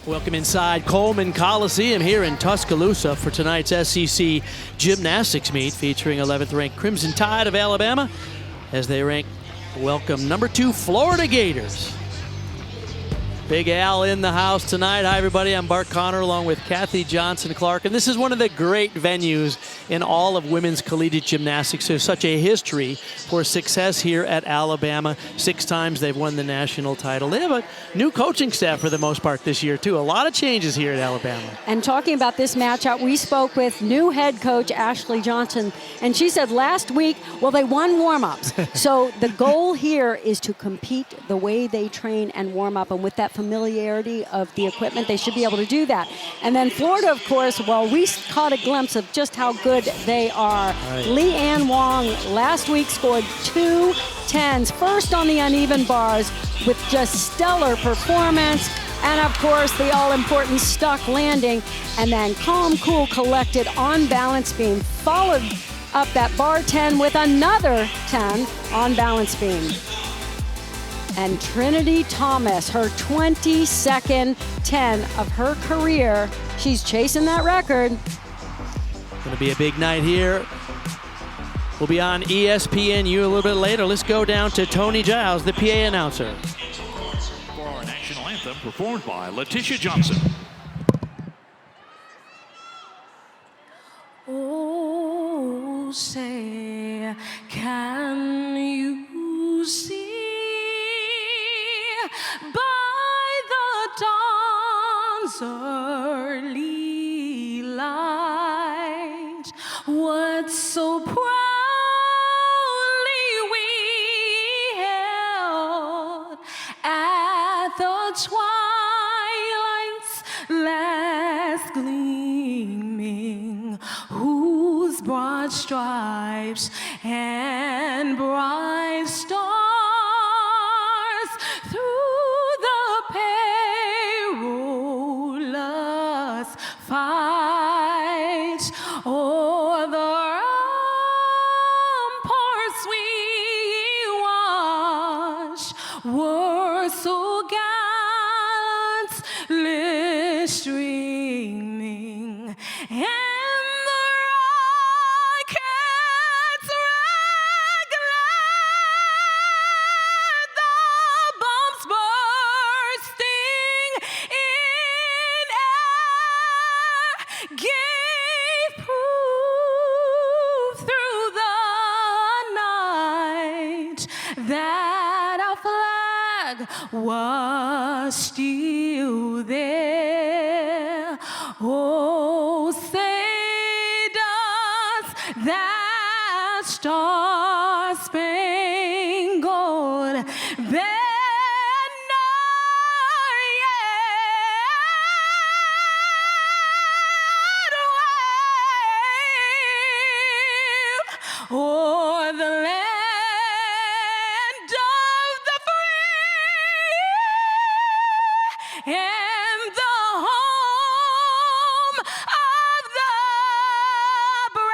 Welcome inside Coleman Coliseum here in Tuscaloosa for tonight's SEC gymnastics meet featuring 11th ranked Crimson Tide of Alabama as they welcome number 2 Florida Gators. Big Al in the house tonight. Hi everybody, I'm Bart Connor along with Kathy Johnson-Clark, and this is one of the great venues in all of women's collegiate gymnastics. There's such a history for success here at Alabama. 6 times they've won the national title. They have a new coaching staff for the most part this year too. A lot of changes here at Alabama. And talking about this matchup, we spoke with new head coach Ashley Johnson, and she said last week, well, they won warm-ups. So the goal here is to compete the way they train and warm up, and with that familiarity of the equipment, they should be able to do that. And then Florida, of course, well, we caught a glimpse of just how good they are. Right. Leanne Wong last week scored 2 10s, first on the uneven bars with just stellar performance. And of course, the all-important stuck landing, and then calm, cool, collected on balance beam, followed up that bar 10 with another 10 on balance beam. And Trinity Thomas, her 22nd 10 of her career. She's chasing that record. Going to be a big night here. We'll be on ESPNU a little bit later. Let's go down to Tony Giles, the PA announcer. For our national anthem, performed by Letitia Johnson. Oh, say, can you see by the dawn's early light what so proudly we held at the twilight's last gleaming, whose broad stripes and bright stars through the perilous fight o'er the ramparts we watched were so gallantly streaming, and the rockets regulate, the bombs bursting in air gave proof through the night that our flag was still there. Oh, say does that star-spangled banner yet wave o'er the land of the free and the home of the brave?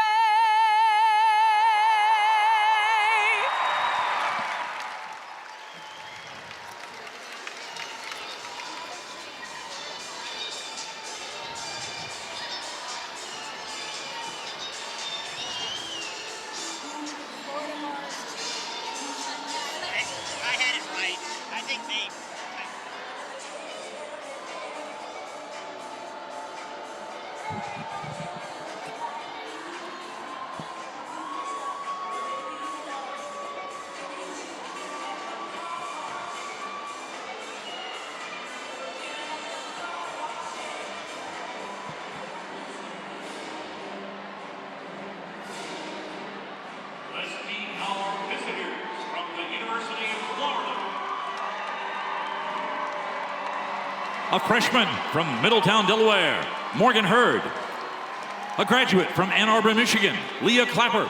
I had it right. I think they. Let's meet our visitors from the University of Florida. A freshman from Middletown, Delaware, Morgan Hurd. A graduate from Ann Arbor, Michigan, Leah Clapper.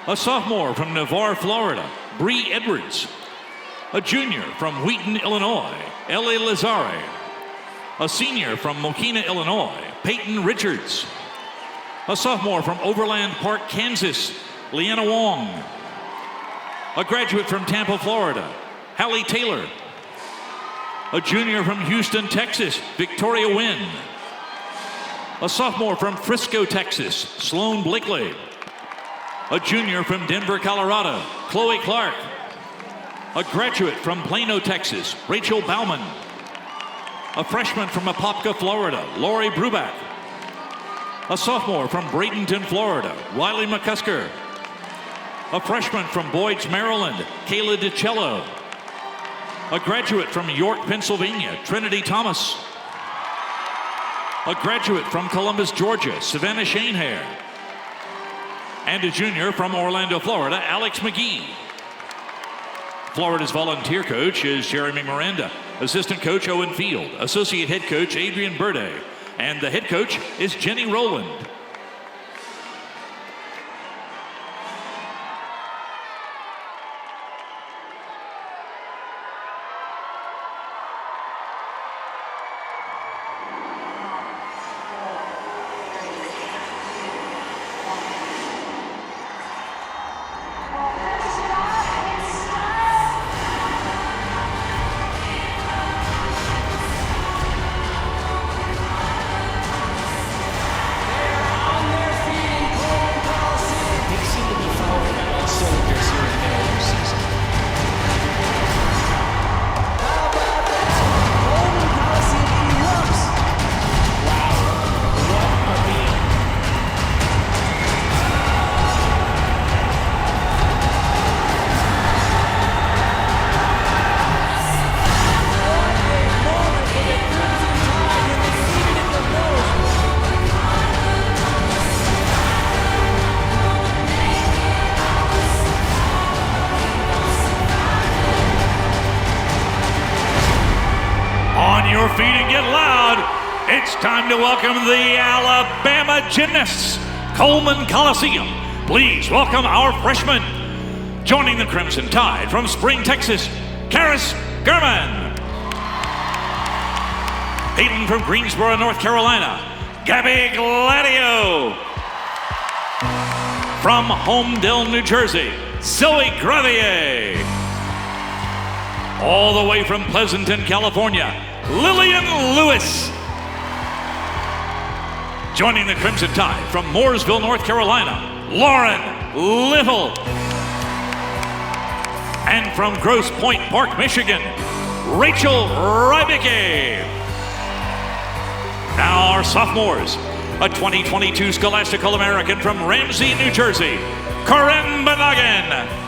A sophomore from Navarre, Florida, Bree Edwards. A junior from Wheaton, Illinois, L.A. Lazare. A senior from Mokina, Illinois, Peyton Richards. A sophomore from Overland Park, Kansas, Leanna Wong. A graduate from Tampa, Florida, Hallie Taylor. A junior from Houston, Texas, Victoria Wynn. A sophomore from Frisco, Texas, Sloan Blakely. A junior from Denver, Colorado, Chloe Clark. A graduate from Plano, Texas, Rachel Bauman. A freshman from Apopka, Florida, Lori Bruback. A sophomore from Bradenton, Florida, Riley McCusker. A freshman from Boyd's, Maryland, Kayla DiCello. A graduate from York, Pennsylvania, Trinity Thomas. A graduate from Columbus, Georgia, Savannah Shanehair. And a junior from Orlando, Florida, Alex McGee. Florida's volunteer coach is Jeremy Miranda. Assistant coach Owen Field. Associate head coach Adrian Burde. And the head coach is Jenny Rowland. Your feet and get loud. It's time to welcome the Alabama gymnasts, Coleman Coliseum. Please welcome our freshmen. Joining the Crimson Tide from Spring, Texas, Karis Gurman. Hailing from Greensboro, North Carolina, Gabby Gladio. From Homedale, New Jersey, Zoe Gravier. All the way from Pleasanton, California, Lillian Lewis. Joining the Crimson Tide from Mooresville, North Carolina, Lauren Little. And from Grosse Pointe Park, Michigan, Rachel Rybicki. Now our sophomores, a 2022 Scholastic All-American from Ramsey, New Jersey, Corinne Banagin.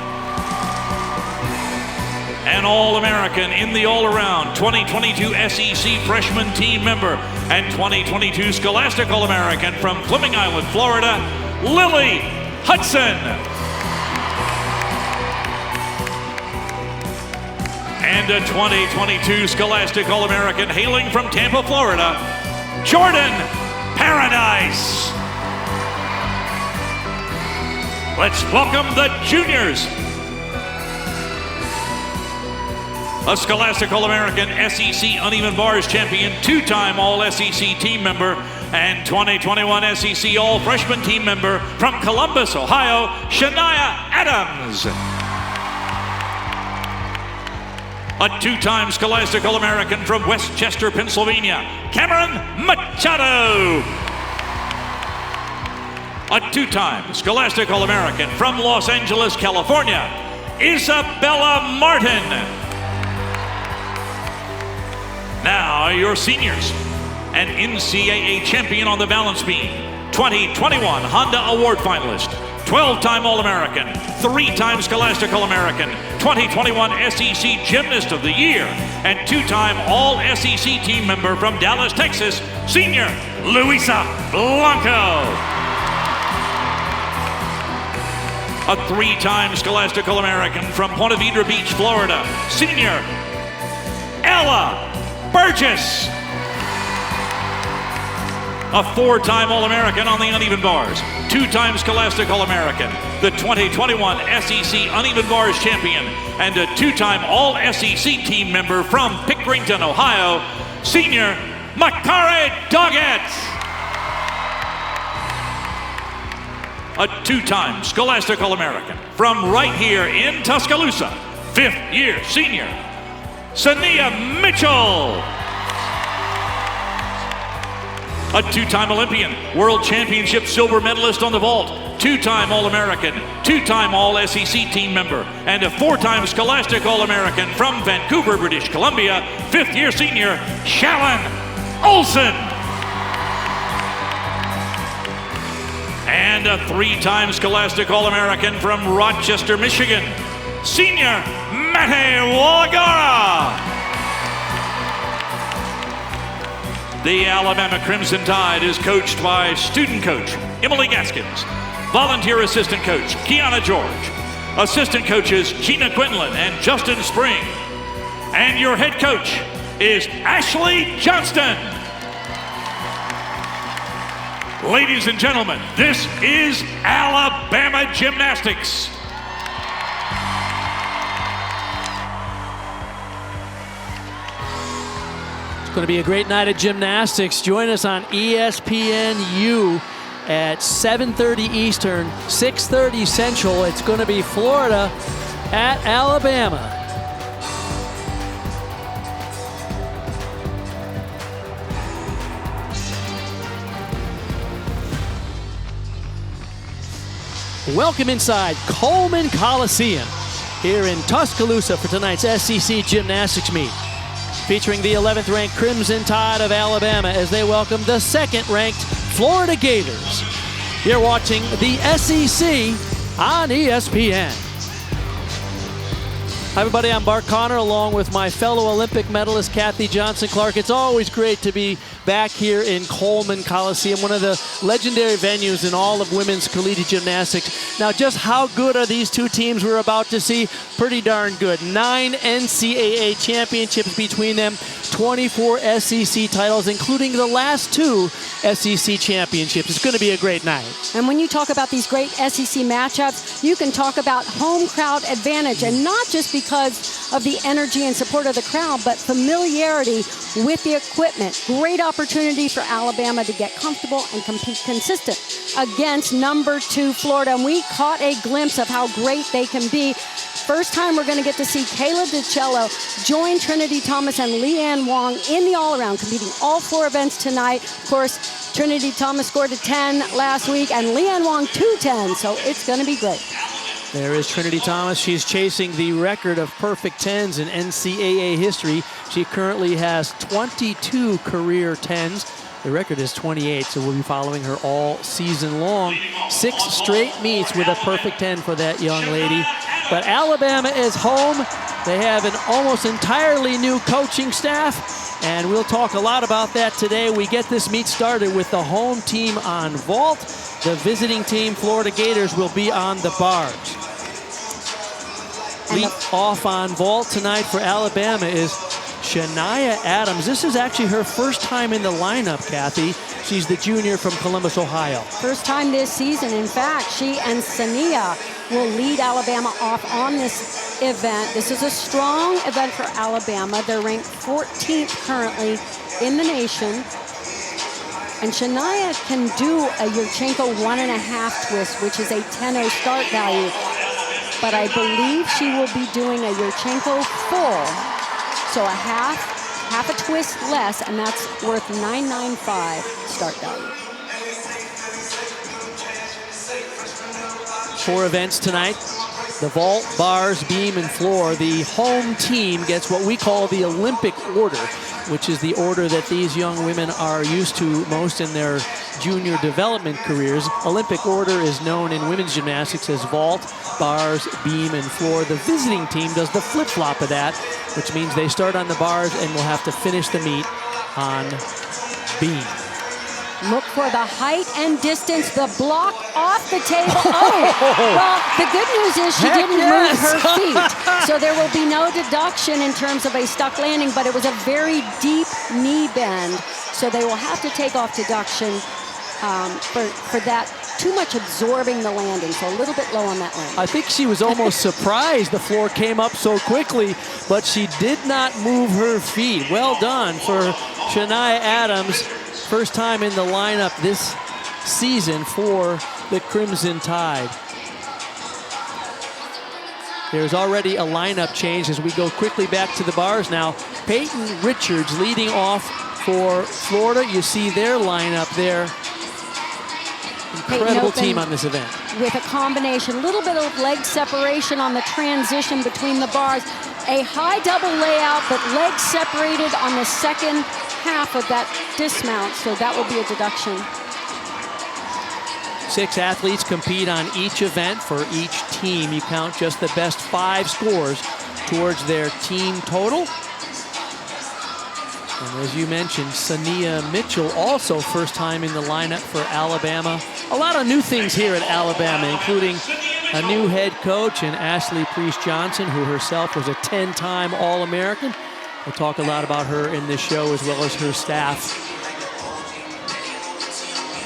An All-American in the all-around 2022 SEC freshman team member and 2022 Scholastic All-American from Fleming Island, Florida, Lily Hudson. And a 2022 Scholastic All-American hailing from Tampa, Florida, Jordan Paradise. Let's welcome the juniors. A Scholastic All-American SEC Uneven Bars champion, two-time All-SEC team member, and 2021 SEC All-Freshman team member from Columbus, Ohio, Shania Adams. A two-time Scholastic All-American from Westchester, Pennsylvania, Cameron Machado. A two-time Scholastic All-American from Los Angeles, California, Isabella Martin. Now your seniors, an NCAA champion on the balance beam, 2021 Honda Award finalist, 12-time All-American, 3-time Scholastic All-American, 2021 SEC Gymnast of the Year, and 2-time All-SEC team member from Dallas, Texas, senior Luisa Blanco. A 3-time Scholastic All-American from Ponte Vedra Beach, Florida, senior Ella Burgess. A 4-time All-American on the uneven bars, 2-time Scholastic All-American, the 2021 SEC Uneven Bars champion, and a 2-time All-SEC team member from Pickerington, Ohio, senior Makare Doggett. A 2-time Scholastic All-American from right here in Tuscaloosa, 5th year senior Sania Mitchell. A two-time Olympian, World Championship silver medalist on the vault, two-time All-American, two-time All-SEC team member, and a four-time Scholastic All-American from Vancouver, British Columbia, fifth-year senior, Shalyn Olson. And a three-time Scholastic All-American from Rochester, Michigan, senior Mette Walagora. The Alabama Crimson Tide is coached by student coach Emily Gaskins, volunteer assistant coach Kiana George, assistant coaches Gina Quinlan and Justin Spring, and your head coach is Ashley Johnston. Ladies and gentlemen, this is Alabama Gymnastics. It's going to be a great night of gymnastics. Join us on ESPNU at 7:30 Eastern, 6:30 Central. It's going to be Florida at Alabama. Welcome inside Coleman Coliseum here in Tuscaloosa for tonight's SEC Gymnastics meet, featuring the 11th ranked Crimson Tide of Alabama as they welcome the 2nd ranked Florida Gators. You're watching the SEC on ESPN. Hi everybody, I'm Bart Connor along with my fellow Olympic medalist Kathy Johnson-Clark. It's always great to be back here in Coleman Coliseum, one of the legendary venues in all of women's collegiate gymnastics. Now, just how good are these two teams we're about to see? Pretty darn good. 9 NCAA championships between them, 24 SEC titles, including the last 2 SEC championships. It's going to be a great night. And when you talk about these great SEC matchups, you can talk about home crowd advantage, and not just because of the energy and support of the crowd, but familiarity with the equipment. Great opportunity for Alabama to get comfortable and compete consistent against number 2 Florida. And we caught a glimpse of how great they can be. First time we're going to get to see Kayla DiCello join Trinity Thomas and Leanne Wong in the all-around, competing all 4 events tonight. Of course, Trinity Thomas scored a 10 last week and Leanne Wong 2 10s, so it's going to be great. There is Trinity Thomas. She's chasing the record of perfect 10s in NCAA history. She currently has 22 career 10s. The record is 28, so we'll be following her all season long. 6 straight meets with a perfect 10 for that young lady. But Alabama is home. They have an almost entirely new coaching staff, and we'll talk a lot about that today. We get this meet started with the home team on vault. The visiting team, Florida Gators, will be on the bars. Lead off on vault tonight for Alabama is Shania Adams. This is actually her first time in the lineup, Kathy. She's the junior from Columbus, Ohio. First time this season. In fact, she and Sania will lead Alabama off on this event. This is a strong event for Alabama. They're ranked 14th currently in the nation. And Shania can do a Yurchenko 1.5 twist, which is a 10-0 start value. But I believe she will be doing a Yurchenko full, so a half a twist less, and that's worth 995 start value. 4 events tonight: the vault, bars, beam, and floor. The home team gets what we call the Olympic order, which is the order that these young women are used to most in their junior development careers. Olympic order is known in women's gymnastics as vault, bars, beam, and floor. The visiting team does the flip-flop of that, which means they start on the bars and will have to finish the meet on beam. Look for the height and distance, the block off the table. Oh, well, the good news is she didn't move her feet. So there will be no deduction in terms of a stuck landing, but it was a very deep knee bend. So they will have to take off deduction for that. Too much absorbing the landing, so a little bit low on that landing. I think she was almost surprised the floor came up so quickly, but she did not move her feet. Well done for Shania Adams. First time in the lineup this season for the Crimson Tide. There's already a lineup change as we go quickly back to the bars now. Peyton Richards leading off for Florida. You see their lineup there. Incredible team on this event. With a combination, little bit of leg separation on the transition between the bars. A high double layout, but legs separated on the second half of that dismount, so that will be a deduction. 6 athletes compete on each event. For each team, you count just the best 5 scores towards their team total. And as you mentioned, Sania Mitchell also first time in the lineup for Alabama. A lot of new things here at Alabama, including a new head coach in Ashley Priest-Johnson, who herself was a 10-time All-American. We'll talk a lot about her in this show as well as her staff.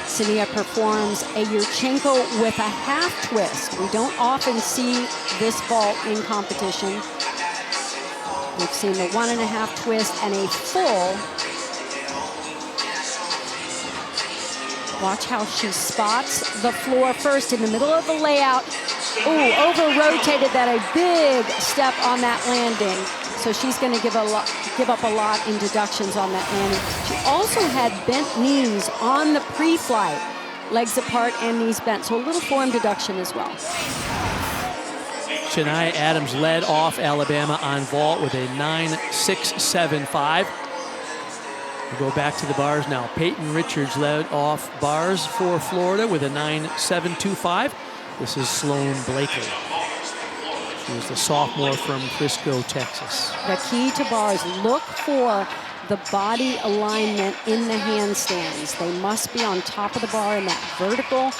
Sania performs a Yurchenko with a half twist. We don't often see this vault in competition. We've seen the 1.5 twist and a full. Watch how she spots the floor first in the middle of the layout. Ooh, over-rotated that, a big step on that landing. So she's going to give up a lot in deductions on that landing. She also had bent knees on the pre-flight, legs apart and knees bent. So a little form deduction as well. Shania Adams led off Alabama on vault with a 9.675. We'll go back to the bars now. Peyton Richards led off bars for Florida with a 9.725. This is Sloan Blakely. She was the sophomore from Frisco, Texas. The key to bars, look for the body alignment in the handstands. They must be on top of the bar in that vertical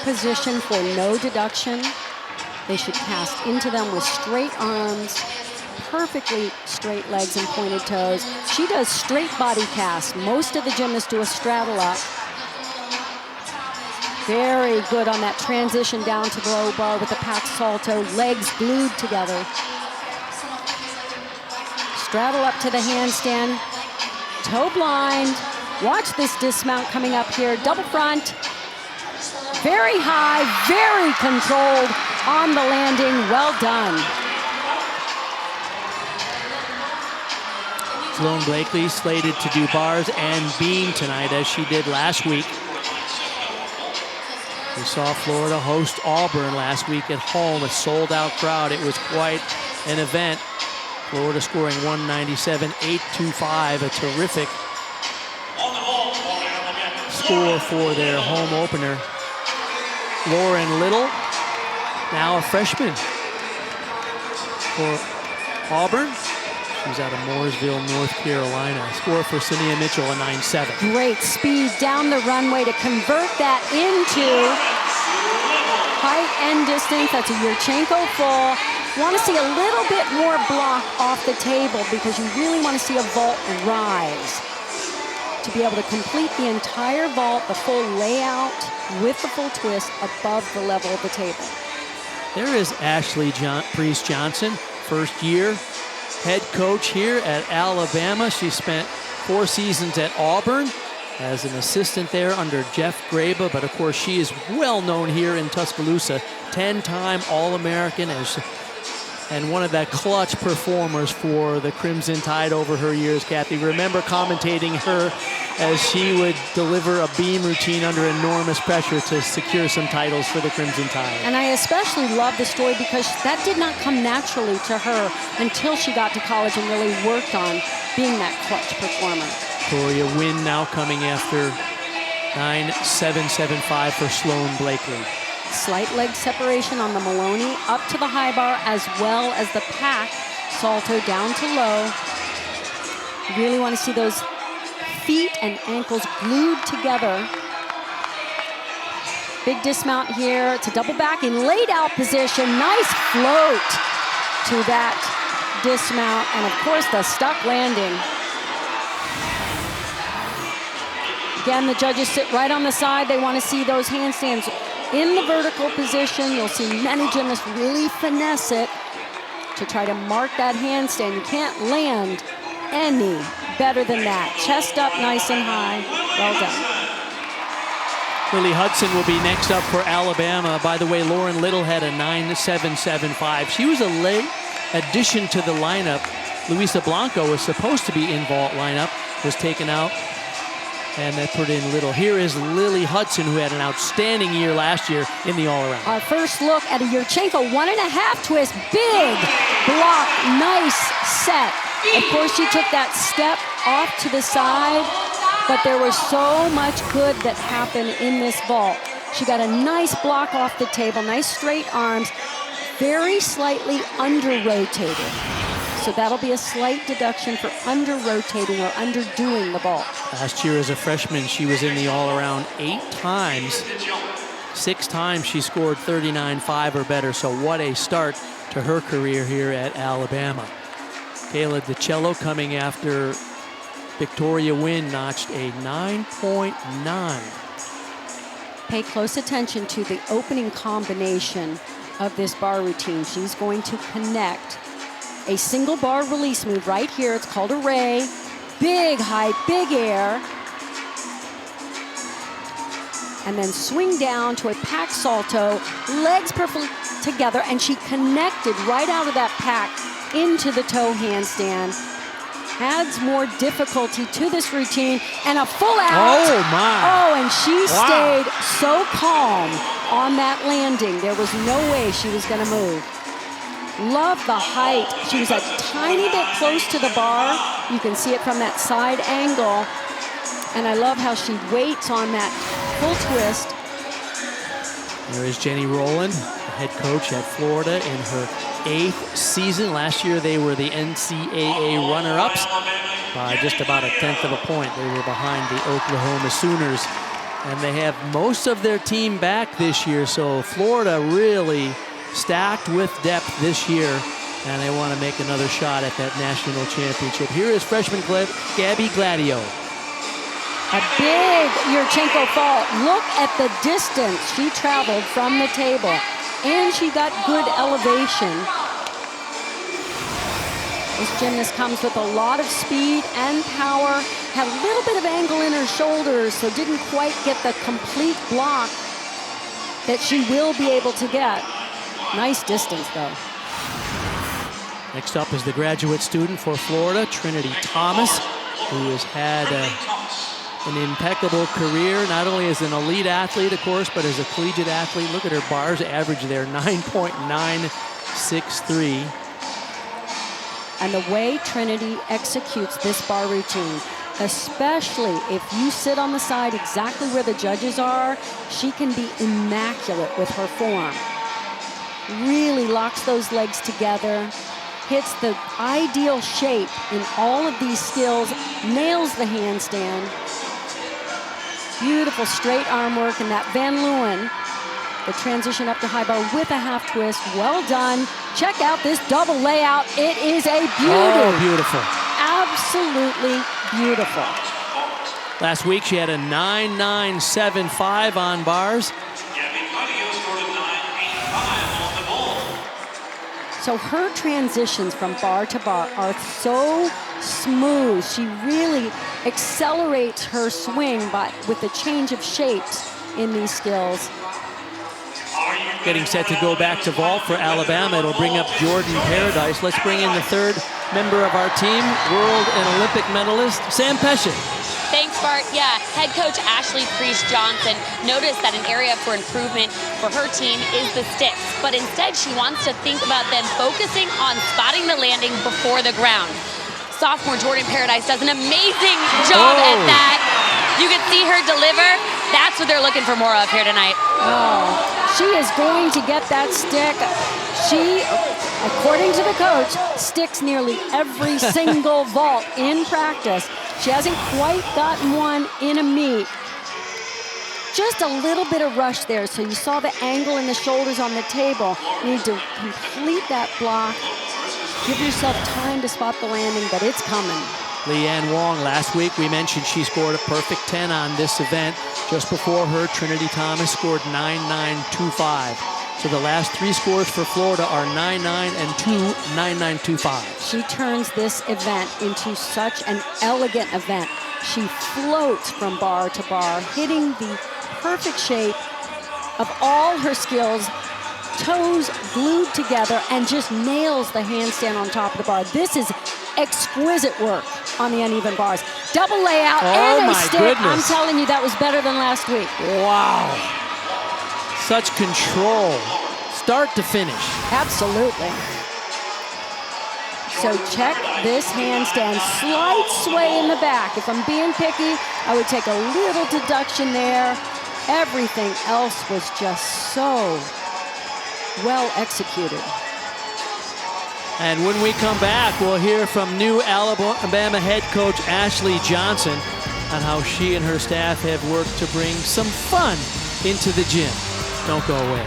position for no deduction. They should cast into them with straight arms, perfectly straight legs and pointed toes. She does straight body cast. Most of the gymnasts do a straddle up. Very good on that transition down to the low bar with the packed salto, legs glued together. Straddle up to the handstand, toe blind. Watch this dismount coming up here, double front. Very high, very controlled on the landing, well done. Sloan Blakely slated to do bars and beam tonight as she did last week. We saw Florida host Auburn last week at home, a sold-out crowd. It was quite an event. Florida scoring 197.825, a terrific score for their home opener. Lauren Little, now a freshman for Auburn. She's out of Mooresville, North Carolina. Score for Sania Mitchell, a 9.7. Great speed down the runway to convert that into height and distance. That's a Yurchenko full. Want to see a little bit more block off the table because you really want to see a vault rise. To be able to complete the entire vault, the full layout with the full twist above the level of the table. There is Ashley Priest-Johnson, first year head coach here at Alabama. She spent 4 seasons at Auburn as an assistant there under Jeff Graba, but of course she is well known here in Tuscaloosa, 10-time All-American and one of the clutch performers for the Crimson Tide over her years. Kathy, remember commentating her as she would deliver a beam routine under enormous pressure to secure some titles for the Crimson Tide. And I especially love the story because that did not come naturally to her until she got to college and really worked on being that clutch performer. Victoria Wynn now coming after 9.775 for Sloan Blakely. Slight leg separation on the Maloney up to the high bar as well as the pack salto down to low. You really want to see those feet and ankles glued together. Big dismount here. It's a double back in laid out position. Nice float to that dismount. And of course the stuck landing. Again, the judges sit right on the side. They want to see those handstands in the vertical position. You'll see many gymnasts really finesse it to try to mark that handstand. You can't land any better than that. Chest up nice and high. Well done. Lily Hudson will be next up for Alabama. By the way, Lauren Little had a 9.775. She was a late addition to the lineup. Luisa Blanco was supposed to be in vault lineup, was taken out, and they put in Little. Here is Lily Hudson, who had an outstanding year last year in the all-around. Our first look at a Yurchenko 1.5 twist. Big block, nice set. Of course, she took that step off to the side, but there was so much good that happened in this vault. She got a nice block off the table, nice straight arms, very slightly under-rotated. So that'll be a slight deduction for under-rotating or underdoing the vault. Last year as a freshman, she was in the all-around 8 times. 6 times she scored 39.5 or better, so what a start to her career here at Alabama. Kayla DiCello coming after Victoria Wynn notched a 9.9. Pay close attention to the opening combination of this bar routine. She's going to connect a single bar release move right here. It's called a ray. Big height, big air. And then swing down to a pack salto, legs perfectly together, and she connected right out of that pack into the toe handstand. Adds more difficulty to this routine, and a full out. Oh my. Oh, and she stayed so calm on that landing. There was no way she was gonna move. Love the height. She was a tiny bit close to the bar. You can see it from that side angle. And I love how she waits on that full twist. There is Jenny Rowland, the head coach at Florida in her 8th season. Last year they were the NCAA runner-ups by just about a 1/10 of a point. They were behind the Oklahoma Sooners. And they have most of their team back this year, so Florida really stacked with depth this year, and they want to make another shot at that national championship. Here is freshman Gabby Gladio. A big Yurchenko fault. Look at the distance she traveled from the table. And she got good elevation. This gymnast comes with a lot of speed and power. Had a little bit of angle in her shoulders, so didn't quite get the complete block that she will be able to get. Nice distance, though. Next up is the graduate student for Florida, Trinity Thomas, who has had an impeccable career, not only as an elite athlete, of course, but as a collegiate athlete. Look at her bars average there, 9.963. And the way Trinity executes this bar routine, especially if you sit on the side exactly where the judges are, she can be immaculate with her form. Really locks those legs together, hits the ideal shape in all of these skills, nails the handstand. Beautiful straight arm work, and that Van Leeuwen, the transition up to high bar with a half twist. Well done. Check out this double layout. It is a beauty. Oh, beautiful. Absolutely beautiful. Last week she had a 9.975 on bars. So her transitions from bar to bar are so smooth. She really accelerates her swing with the change of shapes in these skills. Getting set to go back to vault for Alabama. It'll bring up Jordan Paradise. Let's bring in the 3rd member of our team, world and Olympic medalist, Sam Pesce. Thanks, Bart. Yeah, head coach Ashley Priest-Johnson noticed that an area for improvement for her team is the sticks, but instead she wants to think about them focusing on spotting the landing before the ground. Sophomore Jordan Paradise does an amazing job at that. You can see her deliver. That's what they're looking for more of here tonight. Oh, she is going to get that stick. She, according to the coach, sticks nearly every single vault in practice. She hasn't quite gotten one in a meet. Just a little bit of rush there. So you saw the angle in the shoulders on the table. You need to complete that block. Give yourself time to spot the landing, but it's coming. Leanne Wong, last week we mentioned she scored a perfect 10 on this event. Just before her, Trinity Thomas scored 9.925. So the last 3 scores for Florida are 9.9 and 2.9925. She turns this event into such an elegant event. She floats from bar to bar, hitting the perfect shape of all her skills, toes glued together, and just nails the handstand on top of the bar. This is exquisite work on the uneven bars. Double layout and a my stick. goodness. I'm telling you, that was better than last week. Wow. Such control, start to finish. Absolutely. So check this handstand. Slight sway in the back. If I'm being picky, I would take a little deduction there. Everything else was just so well executed. And when we come back, we'll hear from new Alabama head coach Ashley Johnson on how she and her staff have worked to bring some fun into the gym. Don't go away.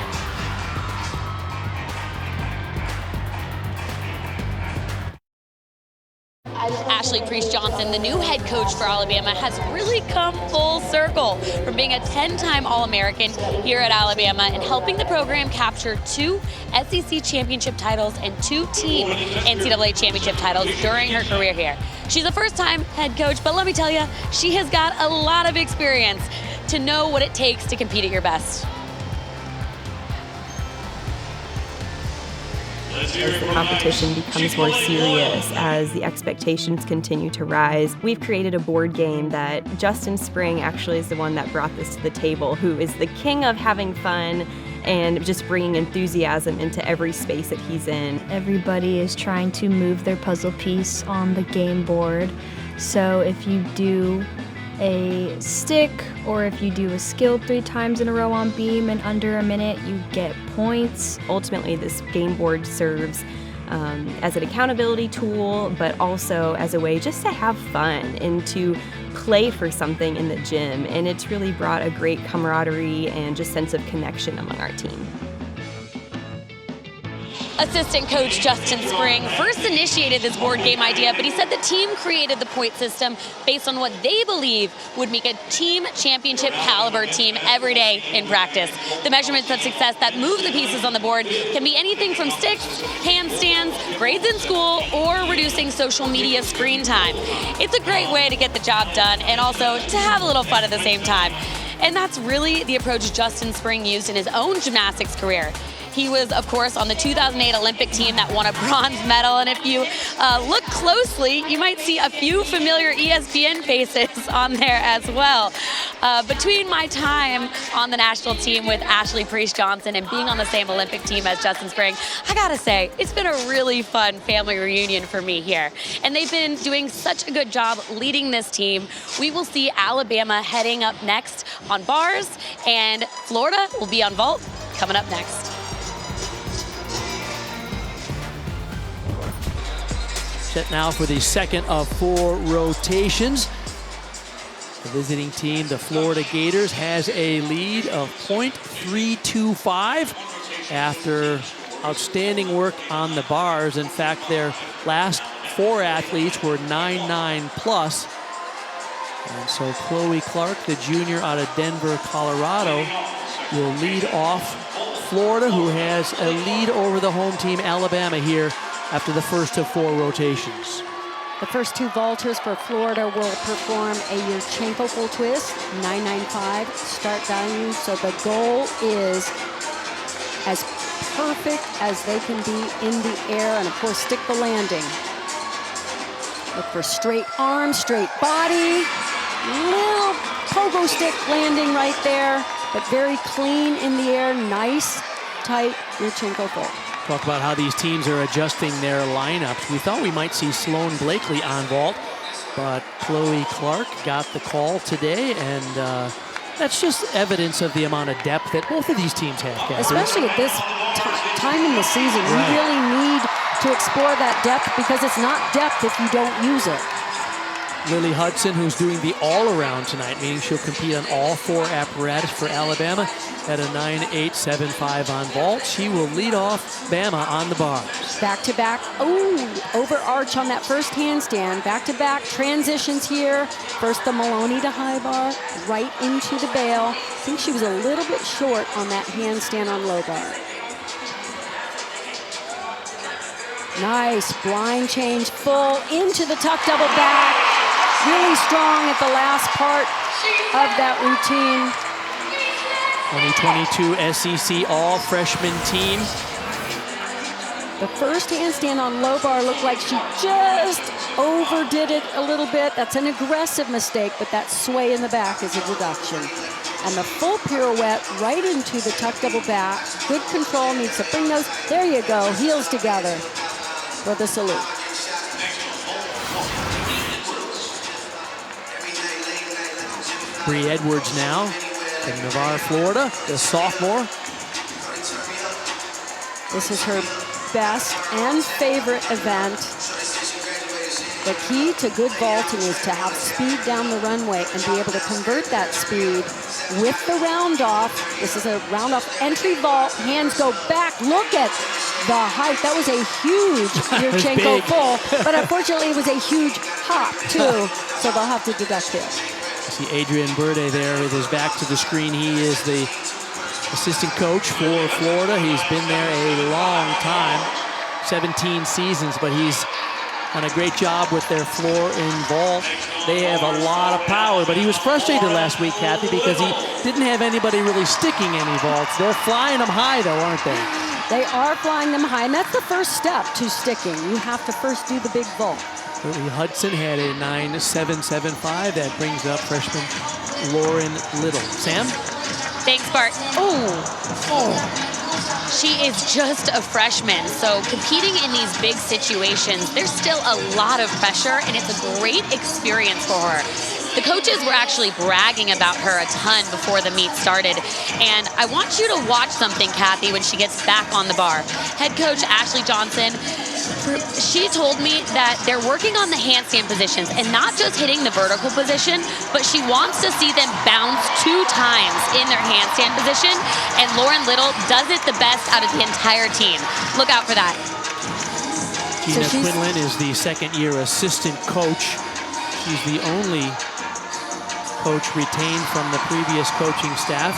Ashley Priest Johnson, the new head coach for Alabama, has really come full circle from being a 10-time All-American here at Alabama and helping the program capture 2 SEC championship titles and 2 team NCAA championship titles during her career here. She's a first-time head coach, but let me tell you, she has got a lot of experience to know what it takes to compete at your best. As the competition becomes more serious, as the expectations continue to rise, we've created a board game that Justin Spring actually is the one that brought this to the table, who is the king of having fun and just bringing enthusiasm into every space that he's in. Everybody is trying to move their puzzle piece on the game board. So if you do a stick, or if you do a skill 3 times in a row on beam in under a minute, you get points. Ultimately, this game board serves as an accountability tool, but also as a way just to have fun and to play for something in the gym. And it's really brought a great camaraderie and just sense of connection among our team. Assistant coach Justin Spring first initiated this board game idea, but he said the team created the point system based on what they believe would make a team championship caliber team every day in practice. The measurements of success that move the pieces on the board can be anything from sticks, handstands, grades in school, or reducing social media screen time. It's a great way to get the job done and also to have a little fun at the same time. And that's really the approach Justin Spring used in his own gymnastics career. He was, of course, on the 2008 Olympic team that won a bronze medal. And if you look closely, you might see a few familiar ESPN faces on there as well. Between my time on the national team with Ashley Priest Johnson and being on the same Olympic team as Justin Spring, I gotta say, it's been a really fun family reunion for me here. And they've been doing such a good job leading this team. We will see Alabama heading up next on bars, and Florida will be on vault coming up next. Set now for the second of 4 rotations. The visiting team, the Florida Gators, has a lead of .325 after outstanding work on the bars. In fact, their last 4 athletes were 9.9 plus. And so Chloe Clark, the junior out of Denver, Colorado, will lead off Florida, who has a lead over the home team, Alabama, here after the first of 4 rotations. The first 2 vaulters for Florida will perform a Yurchenko full twist, 995 start value. So the goal is as perfect as they can be in the air, and of course stick the landing. Look for straight arms, straight body, little pogo stick landing right there, but very clean in the air, nice, tight Yurchenko full. Talk about how these teams are adjusting their lineups. We thought we might see Sloan Blakely on vault, but Chloe Clark got the call today, and that's just evidence of the amount of depth that both of these teams have, Kathy. Especially at this time in the season, you really need to explore that depth, because it's not depth if you don't use it. Lily Hudson, who's doing the all-around tonight, meaning she'll compete on all 4 apparatus for Alabama at a 9.875 on vault. She will lead off Bama on the bars. Back-to-back, over arch on that first handstand. Back-to-back transitions here. First the Maloney to high bar, right into the bail. I think she was a little bit short on that handstand on low bar. Nice, blind change, full into the tuck double back. Really strong at the last part of that routine. 2022 SEC all-freshman team. The first handstand on low bar looked like she just overdid it a little bit. That's an aggressive mistake, but that sway in the back is a deduction. And the full pirouette right into the tuck double back. Good control, needs to bring those. There you go, heels together for the salute. Bree Edwards now from Navarre, Florida, the sophomore. This is her best and favorite event. The key to good vaulting is to have speed down the runway and be able to convert that speed with the round off. This is a round off entry vault. Hands go back. Look at the height. That was a huge Yurchenko full, but unfortunately it was a huge hop too, so they'll have to deduct it. See Adrian Burde there with his back to the screen. He is the assistant coach for Florida. He's been there a long time, 17 seasons, but he's done a great job with their floor and vault. They have a lot of power, but he was frustrated last week, Kathy, because he didn't have anybody really sticking any vaults. They're flying them high, though, aren't they? They are flying them high, and that's the first step to sticking. You have to first do the big vault. Whitney Hudson had a 9.775. That brings up freshman Lauren Little. Sam? Thanks, Bart. She is just a freshman, so competing in these big situations, there's still a lot of pressure, and it's a great experience for her. The coaches were actually bragging about her a ton before the meet started, and I want you to watch something, Kathy, when she gets back on the bar. Head coach Ashley Johnson, she told me that they're working on the handstand positions and not just hitting the vertical position, but she wants to see them bounce 2 times in their handstand position, and Lauren Little does it the best out of the entire team. Look out for that. Gina Quinlan is the second-year assistant coach. She's the only coach retained from the previous coaching staff.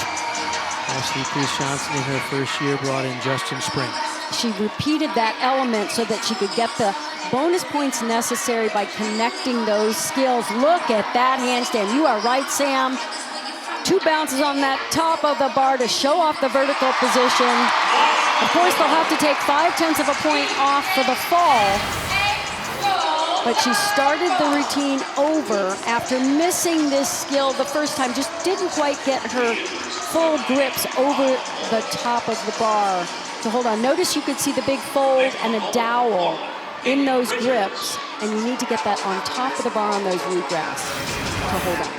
Ashley Priest Johnson in her first year brought in Justin Spring. She repeated that element so that she could get the bonus points necessary by connecting those skills. Look at that handstand. You are right, Sam. 2 bounces on that top of the bar to show off the vertical position. Of course, they'll have to take 5/10 of a point off for the fall. But she started the routine over after missing this skill the first time. Just didn't quite get her full grips over the top of the bar to hold on. Notice you could see the big fold and a dowel in those grips, and you need to get that on top of the bar on those wheatgrass to hold on.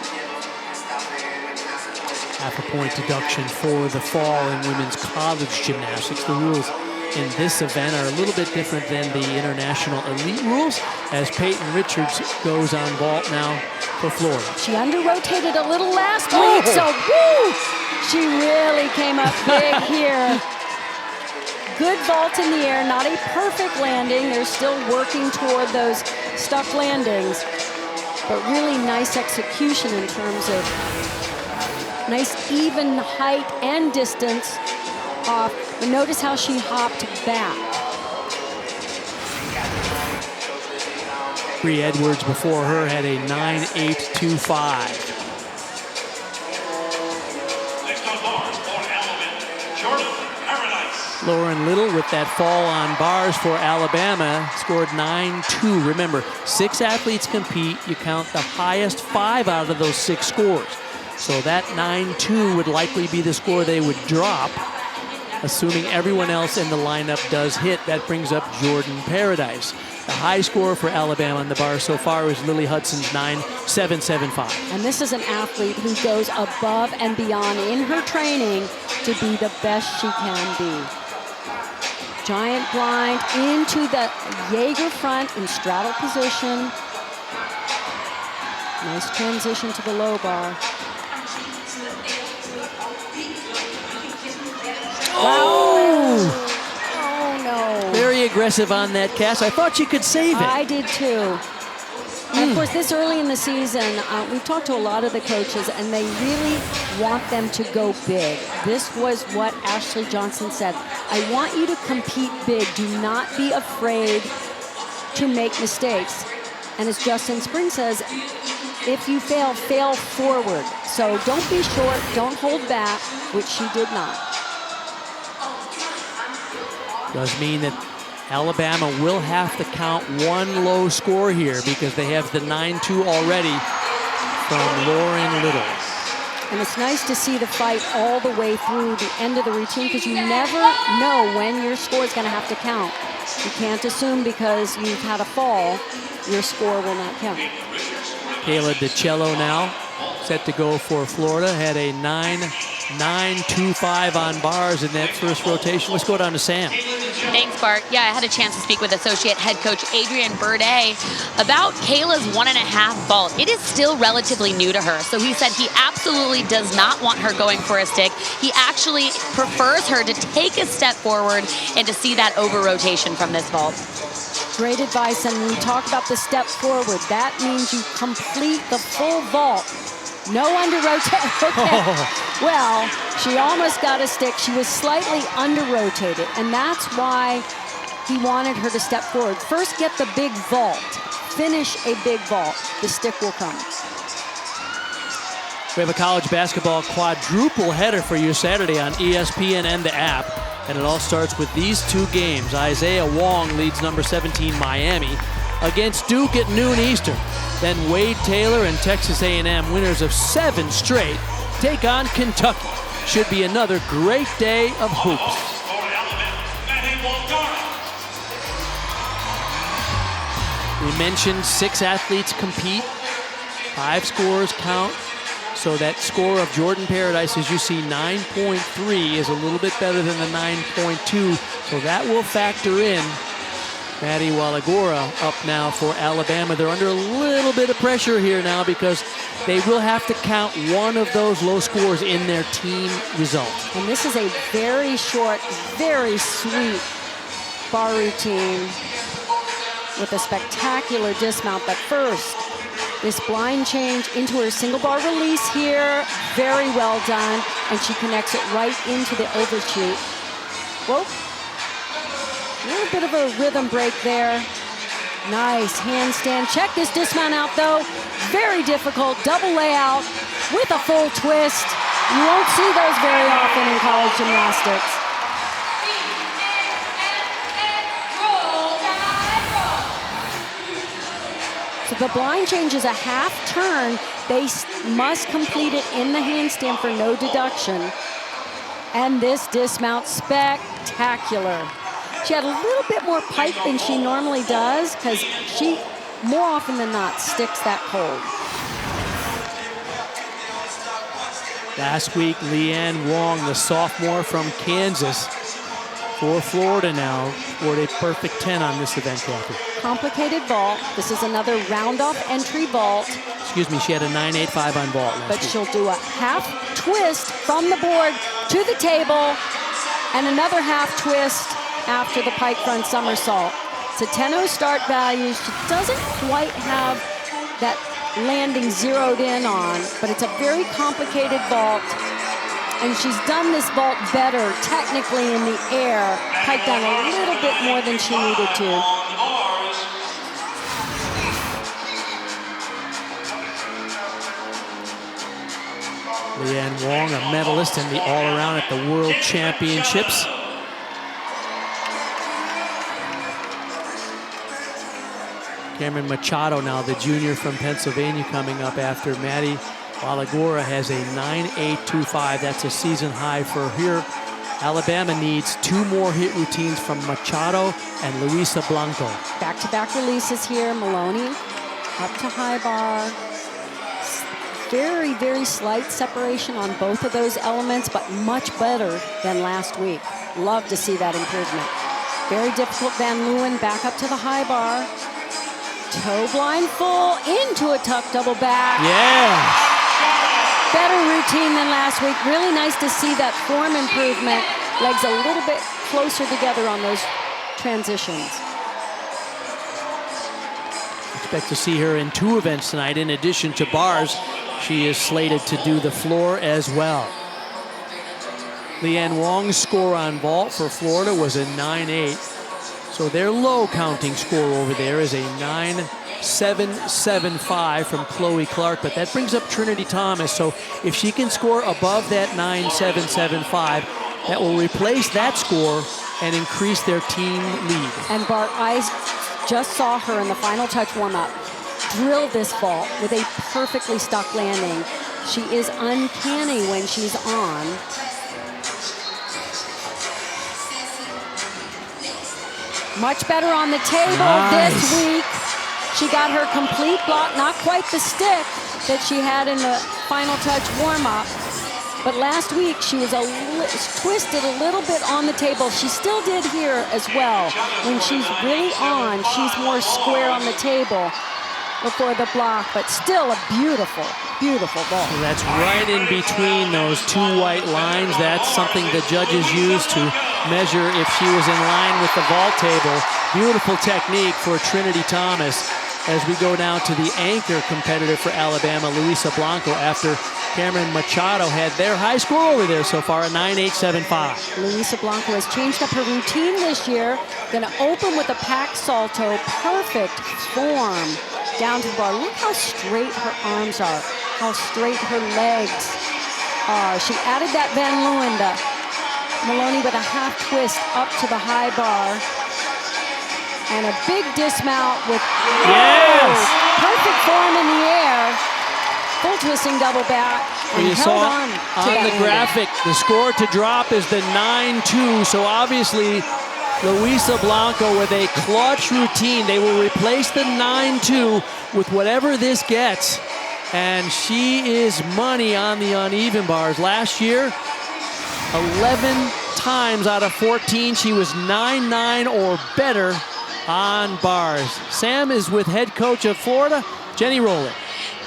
Half a point deduction for the fall in women's college gymnastics. The rules in this event are a little bit different than the international elite rules, as Peyton Richards goes on vault now for Florida. She under-rotated a little last week, so woo! She really came up big here. Good vault in the air, not a perfect landing. They're still working toward those stuck landings, but really nice execution in terms of nice even height and distance off. But notice how she hopped back. Bree Edwards before her had a 9.825. Next on bars for Alabama, Jordan Paradise. Lauren Little with that fall on bars for Alabama scored 9.2. Remember, 6 athletes compete. You count the highest 5 out of those 6 scores. So that 9.2 would likely be the score they would drop, assuming everyone else in the lineup does hit. That brings up Jordan Paradise. The high score for Alabama on the bar so far is Lily Hudson's 9.775. And this is an athlete who goes above and beyond in her training to be the best she can be. Giant blind into the Jaeger front in straddle position. Nice transition to the low bar. Oh! Oh, no. Very aggressive on that cast. I thought you could save it. I did too. And of course, this early in the season, we've talked to a lot of the coaches, and they really want them to go big. This was what Ashley Johnson said. I want you to compete big. Do not be afraid to make mistakes. And as Justin Spring says, if you fail, fail forward. So don't be short, don't hold back, which she did not. Does mean that Alabama will have to count one low score here because they have the 9-2 already from Lauren Little. And it's nice to see the fight all the way through the end of the routine because you never know when your score is going to have to count. You can't assume because you've had a fall, your score will not count. Kayla DiCello now set to go for Florida. Had a 9.925 on bars in that first rotation. Let's go down to Sam. Thanks, Bart. Yeah, I had a chance to speak with associate head coach Adrian Burde about Kayla's 1.5 vault. It is still relatively new to her, so he said he absolutely does not want her going for a stick. He actually prefers her to take a step forward and to see that over rotation from this vault. Great advice, and when you talk about the step forward, that means you complete the full vault. No under rotate. Okay. Well, she almost got a stick. She was slightly under rotated, and that's why he wanted her to step forward. First, get the big vault. Finish a big vault. The stick will come. We have a college basketball quadruple header for you Saturday on ESPN and the app. And it all starts with these two games. Isaiah Wong leads number 17 Miami against Duke at noon Eastern. Then Wade Taylor and Texas A&M, winners of 7 straight, take on Kentucky. Should be another great day of hoops. We mentioned 6 athletes compete, 5 scores count. So that score of Jordan Paradise, as you see, 9.3 is a little bit better than the 9.2. So that will factor in. Maddie Walagora up now for Alabama. They're under a little bit of pressure here now because they will have to count one of those low scores in their team result. And this is a very short, very sweet bar routine with a spectacular dismount. But first, this blind change into her single bar release here, very well done, and she connects it right into the overshoot. Whoa, a little bit of a rhythm break there. Nice handstand. Check this dismount out though. Very difficult, double layout with a full twist. You won't see those very often in college gymnastics. So the blind change is a half turn. They must complete it in the handstand for no deduction. And this dismount, spectacular. She had a little bit more pike than she normally does because she, more often than not, sticks that cold. Last week, Leanne Wong, the sophomore from Kansas, for Florida now, scored a perfect 10 on this event, Kathy. Complicated vault. This is another round-off entry vault. Excuse me, she had a 9.85 on vault last But week. she'll do a half twist from the board to the table and another half twist after the pike front somersault. It's a 10-0 start value. She doesn't quite have that landing zeroed in on, but it's a very complicated vault. And she's done this vault better technically in the air, piked down a little bit more than she needed to. Leanne Wong, a medalist in the all-around at the World Championships. Cameron Machado now, the junior from Pennsylvania, coming up after Maddie Walagora has a 9.825. That's a season high for her. Alabama needs 2 more hit routines from Machado and Luisa Blanco. Back-to-back releases here. Maloney up to high bar. Very, very slight separation on both of those elements, but much better than last week. Love to see that improvement. Very difficult. Van Leeuwen back up to the high bar. Toe blind full into a tuck double back. Yeah. Better routine than last week. Really nice to see that form improvement. Legs a little bit closer together on those transitions. Expect to see her in 2 events tonight. In addition to bars, she is slated to do the floor as well. Leanne Wong's score on vault for Florida was a 9.8. So their low counting score over there is a 9.775 from Chloe Clark, but that brings up Trinity Thomas. So if she can score above that 9.775, that will replace that score and increase their team lead. And Bart, I just saw her in the final touch warm-up drill this vault with a perfectly stuck landing. She is uncanny when she's on. Much better on the table this week. She got her complete block, not quite the stick that she had in the final touch warm-up. But last week, she was twisted a little bit on the table. She still did here as well. When she's really on, she's more square on the table before the block, but still a beautiful, beautiful ball. So that's right in between those two white lines. That's something the judges use to measure if she was in line with the vault table. Beautiful technique for Trinity Thomas as we go down to the anchor competitor for Alabama, Luisa Blanco, after Cameron Machado had their high score over there so far, a 9.875. Luisa Blanco has changed up her routine this year. Going to open with a pack salto, perfect form down to the bar. Look how straight her arms are, how straight her legs are. She added that Van Leeuwen to Maloney with a half twist up to the high bar. And a big dismount with perfect form in the air. Full twisting double back. And you held saw on to on that the landing. graphic, the score to drop is the 9-2. So obviously, Luisa Blanco with a clutch routine. They will replace the 9-2 with whatever this gets. And she is money on the uneven bars. Last year, 11 times out of 14, she was 9-9 or better on bars. Sam is with head coach of Florida, Jenny Rowland.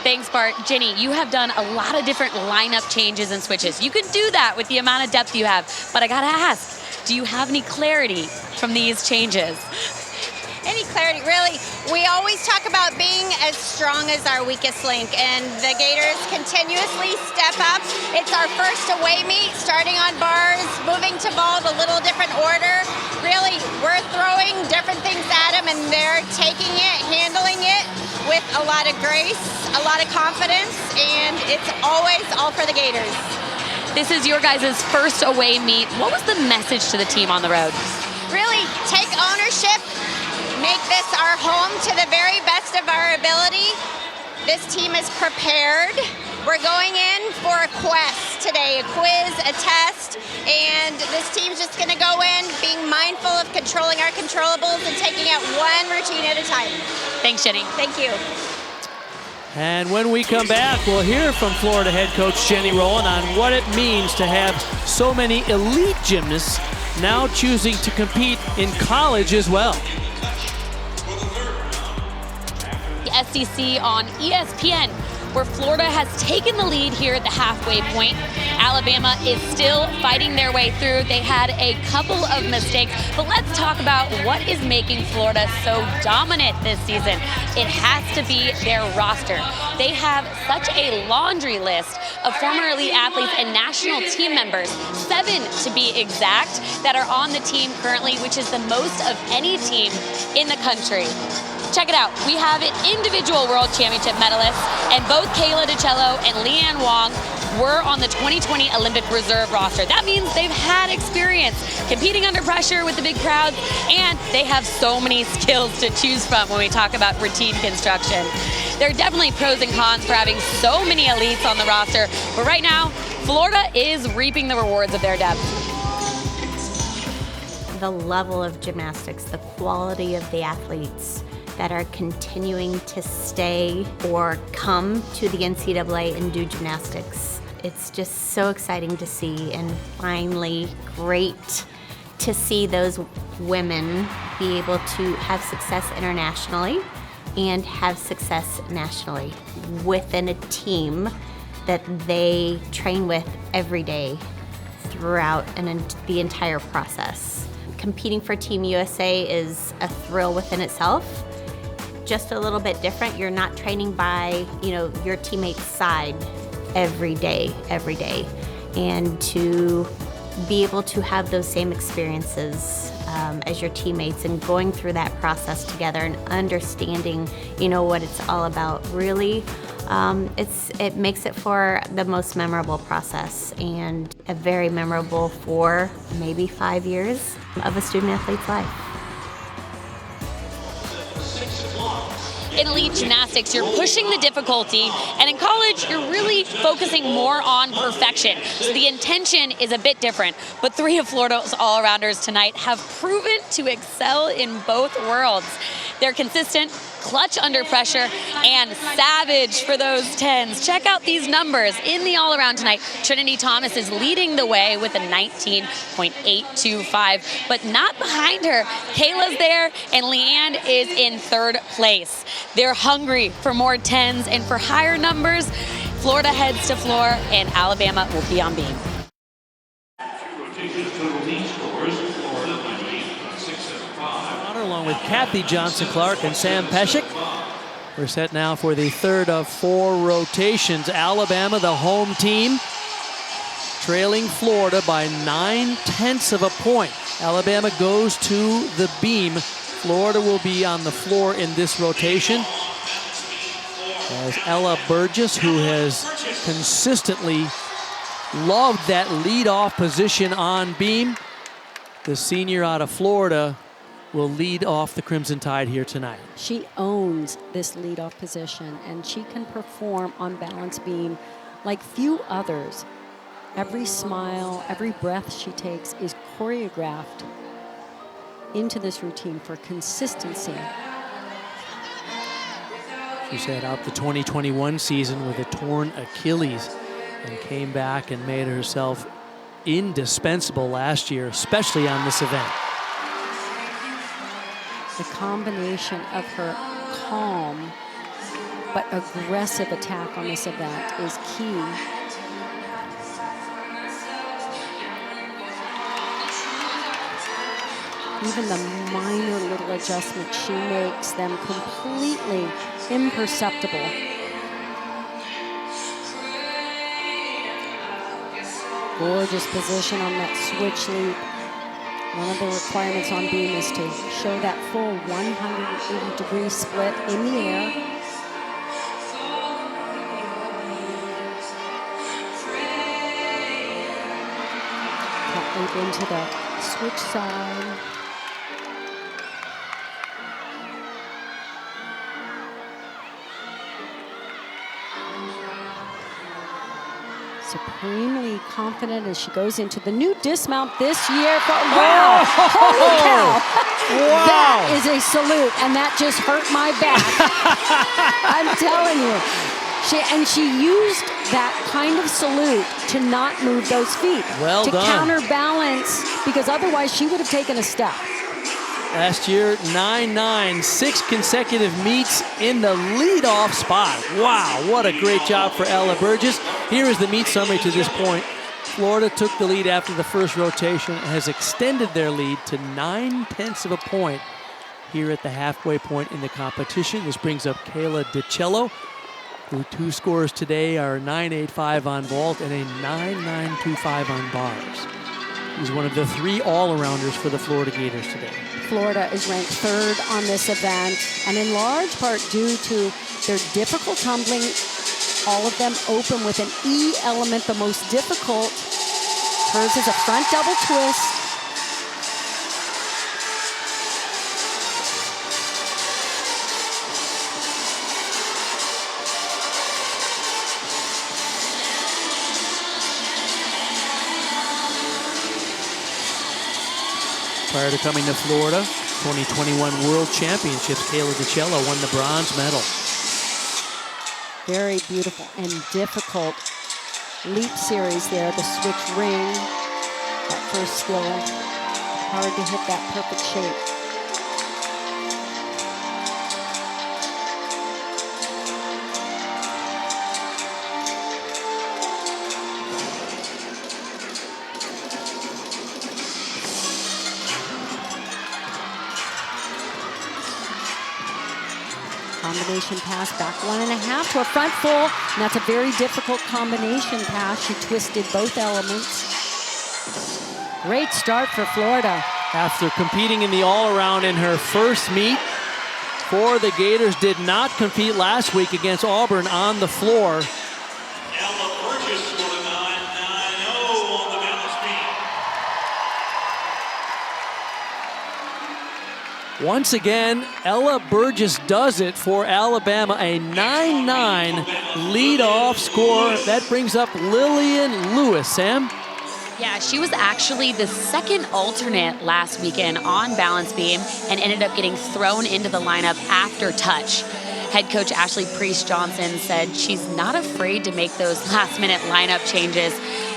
Thanks, Bart. Jenny, you have done a lot of different lineup changes and switches. You can do that with the amount of depth you have, but I gotta ask, do you have any clarity from these changes? Any clarity, really? We always talk about being as strong as our weakest link, and the Gators continuously step up. It's our first away meet, starting on bars, moving to vault, a little different order. Really, we're throwing different things at them, and they're taking it, handling it with a lot of grace, a lot of confidence, and it's always all for the Gators. This is your guys' first away meet. What was the message to the team on the road? Really take ownership, make this our home to the very best of our ability. This team is prepared. We're going in for a quest today, a quiz, a test, and this team's just gonna go in being mindful of controlling our controllables and taking out one routine at a time. Thanks, Jenny. Thank you. And when we come back, we'll hear from Florida head coach Jenny Rowland on what it means to have so many elite gymnasts now choosing to compete in college as well. The SEC on ESPN, where Florida has taken the lead here at the halfway point. Alabama is still fighting their way through. They had a couple of mistakes, but let's talk about what is making Florida so dominant this season. It has to be their roster. They have such a laundry list of former elite athletes and national team members, 7 to be exact, that are on the team currently, which is the most of any team in the country. Check it out. We have an individual world championship medalists, and both Kayla DiCello and Leanne Wong were on the 2020 Olympic reserve roster. That means they've had experience competing under pressure with the big crowds, and they have so many skills to choose from when we talk about routine construction. There are definitely pros and cons for having so many elites on the roster, but right now, Florida is reaping the rewards of their depth. The level of gymnastics, the quality of the athletes that are continuing to stay or come to the NCAA and do gymnastics. It's just so exciting to see, and finally great to see those women be able to have success internationally and have success nationally within a team that they train with every day throughout the entire process. Competing for Team USA is a thrill within itself. Just a little bit different. You're not training by, your teammate's side every day. And to be able to have those same experiences as your teammates and going through that process together and understanding, you know, what it's all about. Really, it makes it for the most memorable process and a very memorable for maybe 5 years of a student athlete's life. In elite gymnastics, you're pushing the difficulty, and in college, you're really focusing more on perfection. So the intention is a bit different, but 3 of Florida's all-arounders tonight have proven to excel in both worlds. They're consistent, clutch under pressure, and savage for those 10s. Check out these numbers in the all-around tonight. Trinity Thomas is leading the way with a 19.825, but not behind her. Kayla's there, and Leanne is in 3rd place. They're hungry for more 10s and for higher numbers. Florida heads to floor, and Alabama will be on beam. Along with Kathy Johnson-Clark and Sam Pescick. We're set now for the 3rd of 4 rotations. Alabama, the home team, trailing Florida by 9/10 of a point. Alabama goes to the beam. Florida will be on the floor in this rotation as Ella Burgess, who has consistently loved that lead-off position on beam, the senior out of Florida, will lead off the Crimson Tide here tonight. She owns this leadoff position, and she can perform on balance beam like few others. Every smile, every breath she takes is choreographed into this routine for consistency. She set out the 2021 season with a torn Achilles and came back and made herself indispensable last year, especially on this event. The combination of her calm but aggressive attack on this event is key. Even the minor little adjustments she makes them completely imperceptible. Gorgeous position on that switch leap. One of the requirements on beam is to show that full 180-degree split in the air. Cut leap into the switch side. Supremely confident as she goes into the new dismount this year. Wow! Holy cow! Wow! That is a salute, and that just hurt my back. I'm telling you. She used that kind of salute to not move those feet. Well to done. counterbalance, because otherwise she would have taken a step. Last year, 9-9, 6 consecutive meets in the leadoff spot. Wow, what a great job for Ella Burgess. Here is the meet summary to this point. Florida took the lead after the first rotation and has extended their lead to 9/10 of a point here at the halfway point in the competition. This brings up Kayla DiCello, who 2 scores today are 9.85 on vault and a 9.925 on bars. He's one of the 3 all-arounders for the Florida Gators today. Florida is ranked 3rd on this event, and in large part due to their difficult tumbling, all of them open with an E element, the most difficult. Hers is a front double twist. Prior to coming to Florida, 2021 World Championships, Kayla DiCello won the bronze medal. Very beautiful and difficult leap series there, the switch ring, that first skill. Hard to hit that perfect shape. Combination pass, back 1.5 to a front full, and that's a very difficult combination pass. She twisted both elements. Great start for Florida. After competing in the all-around in her first meet, for the Gators did not compete last week against Auburn on the floor. Ella Burgess scored a 9.90 on the balance beam. Once again, Ella Burgess does it for Alabama, a 9-9 lead-off score. That brings up Lillian Lewis. Sam? Yeah, she was actually the second alternate last weekend on balance beam and ended up getting thrown into the lineup after touch. Head coach Ashley Priest-Johnson said she's not afraid to make those last-minute lineup changes.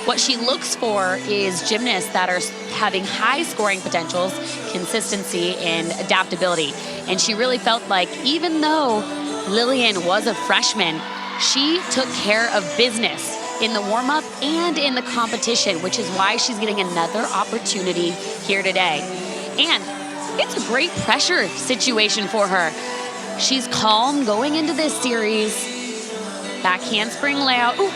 What she looks for is gymnasts that are having high scoring potentials, consistency, and adaptability. And she really felt like even though Lillian was a freshman, she took care of business in the warm-up and in the competition, which is why she's getting another opportunity here today. And it's a great pressure situation for her. She's calm going into this series. Back handspring layout. Ooh.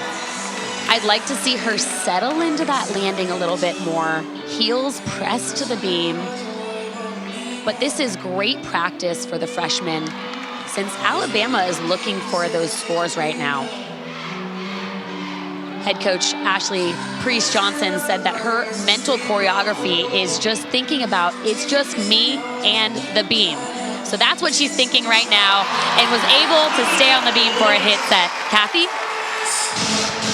I'd like to see her settle into that landing a little bit more. Heels pressed to the beam. But this is great practice for the freshman since Alabama is looking for those scores right now. Head coach Ashley Priest-Johnson said that her mental choreography is just thinking about, it's just me and the beam. So that's what she's thinking right now and was able to stay on the beam for a hit set. Kathy?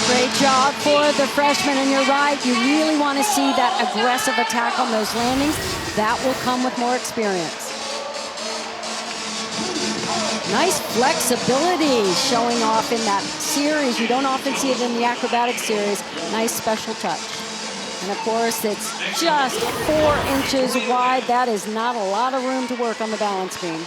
Great job for the freshman, and you're right. You really want to see that aggressive attack on those landings. That will come with more experience. Nice flexibility showing off in that series. You don't often see it in the acrobatic series. Nice special touch. And of course, it's just 4 inches wide. That is not a lot of room to work on the balance beam.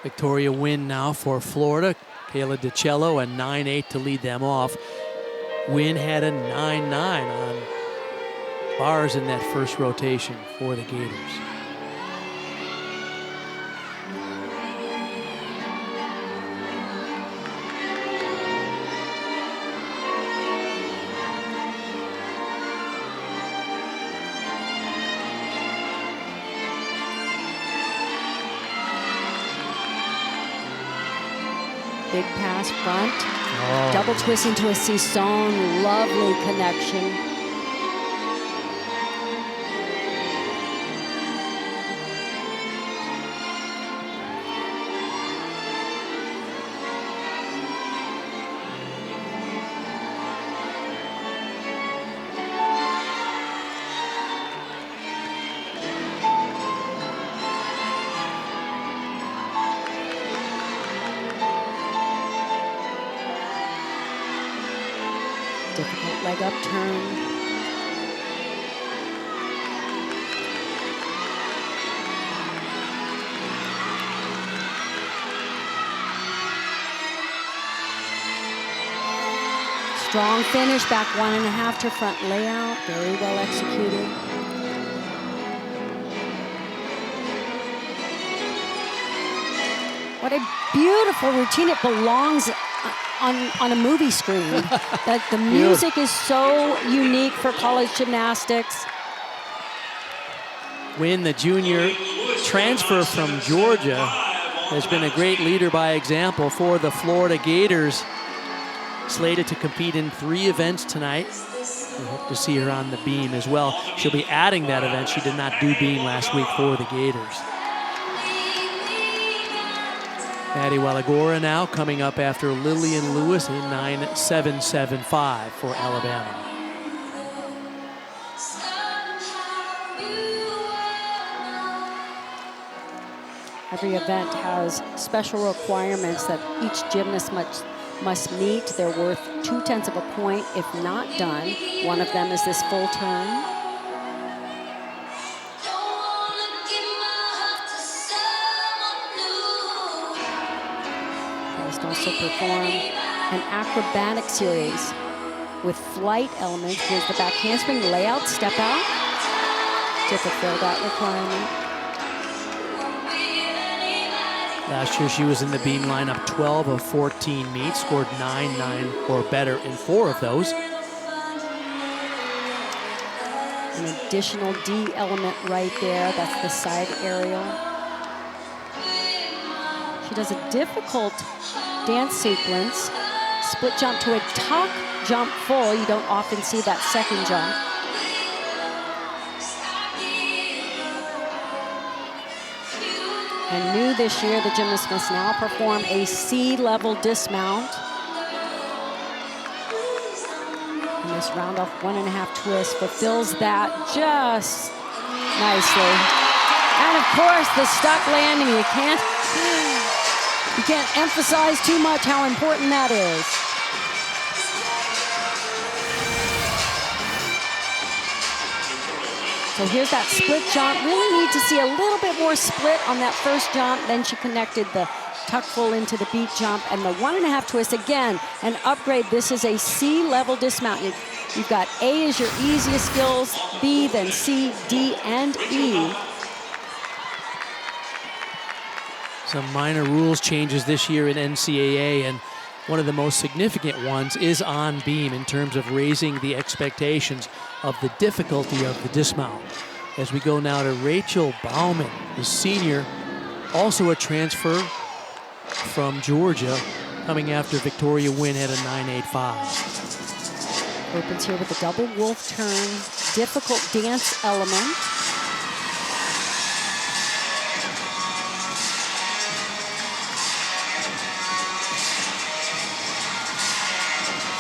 Victoria Wynn now for Florida. Kayla DiCello, a 9-8 to lead them off. Wynn had a 9-9 on bars in that first rotation for the Gators. Big pass front, double twist into a Sisson, lovely connection. Difficult leg up turn. Strong finish, back 1.5 to front layout. Very well executed. What a beautiful routine. It belongs on a movie screen. That the music is so unique for college gymnastics. Wynn, the junior transfer from Georgia, has been a great leader by example for the Florida Gators. Slated to compete in 3 events tonight. We hope to see her on the beam as well. She'll be adding that event. She did not do beam last week for the Gators. Maddie Walagora now coming up after Lillian Lewis, a 9.775 for Alabama. Every event has special requirements that each gymnast must meet. They're worth 0.2 of a point if not done. One of them is this full turn. Must also perform an acrobatic series with flight elements. Here's the back handspring, layout, step out. To fulfill that requirement. Last year she was in the beam lineup 12 of 14 meets, scored 9 or better in 4 of those. An additional D element right there. That's the side aerial. She does a difficult dance sequence. Split jump to a tuck jump full. You don't often see that second jump. And new this year, the gymnast must now perform a C-level dismount. And this round off 1.5 twist fulfills that just nicely. And of course, the stuck landing. You can't emphasize too much how important that is. So here's that split jump. Really need to see a little bit more split on that first jump. Then she connected the tuck full into the beat jump and the 1.5 twist. Again, an upgrade. This is a C-level dismount. You've got A as your easiest skills, B, then C, D, and E. Some minor rules changes this year in NCAA, and one of the most significant ones is on beam in terms of raising the expectations of the difficulty of the dismount. As we go now to Rachel Bauman, the senior, also a transfer from Georgia, coming after Victoria Wynn at a 9.85. Opens here with a double wolf turn, difficult dance element.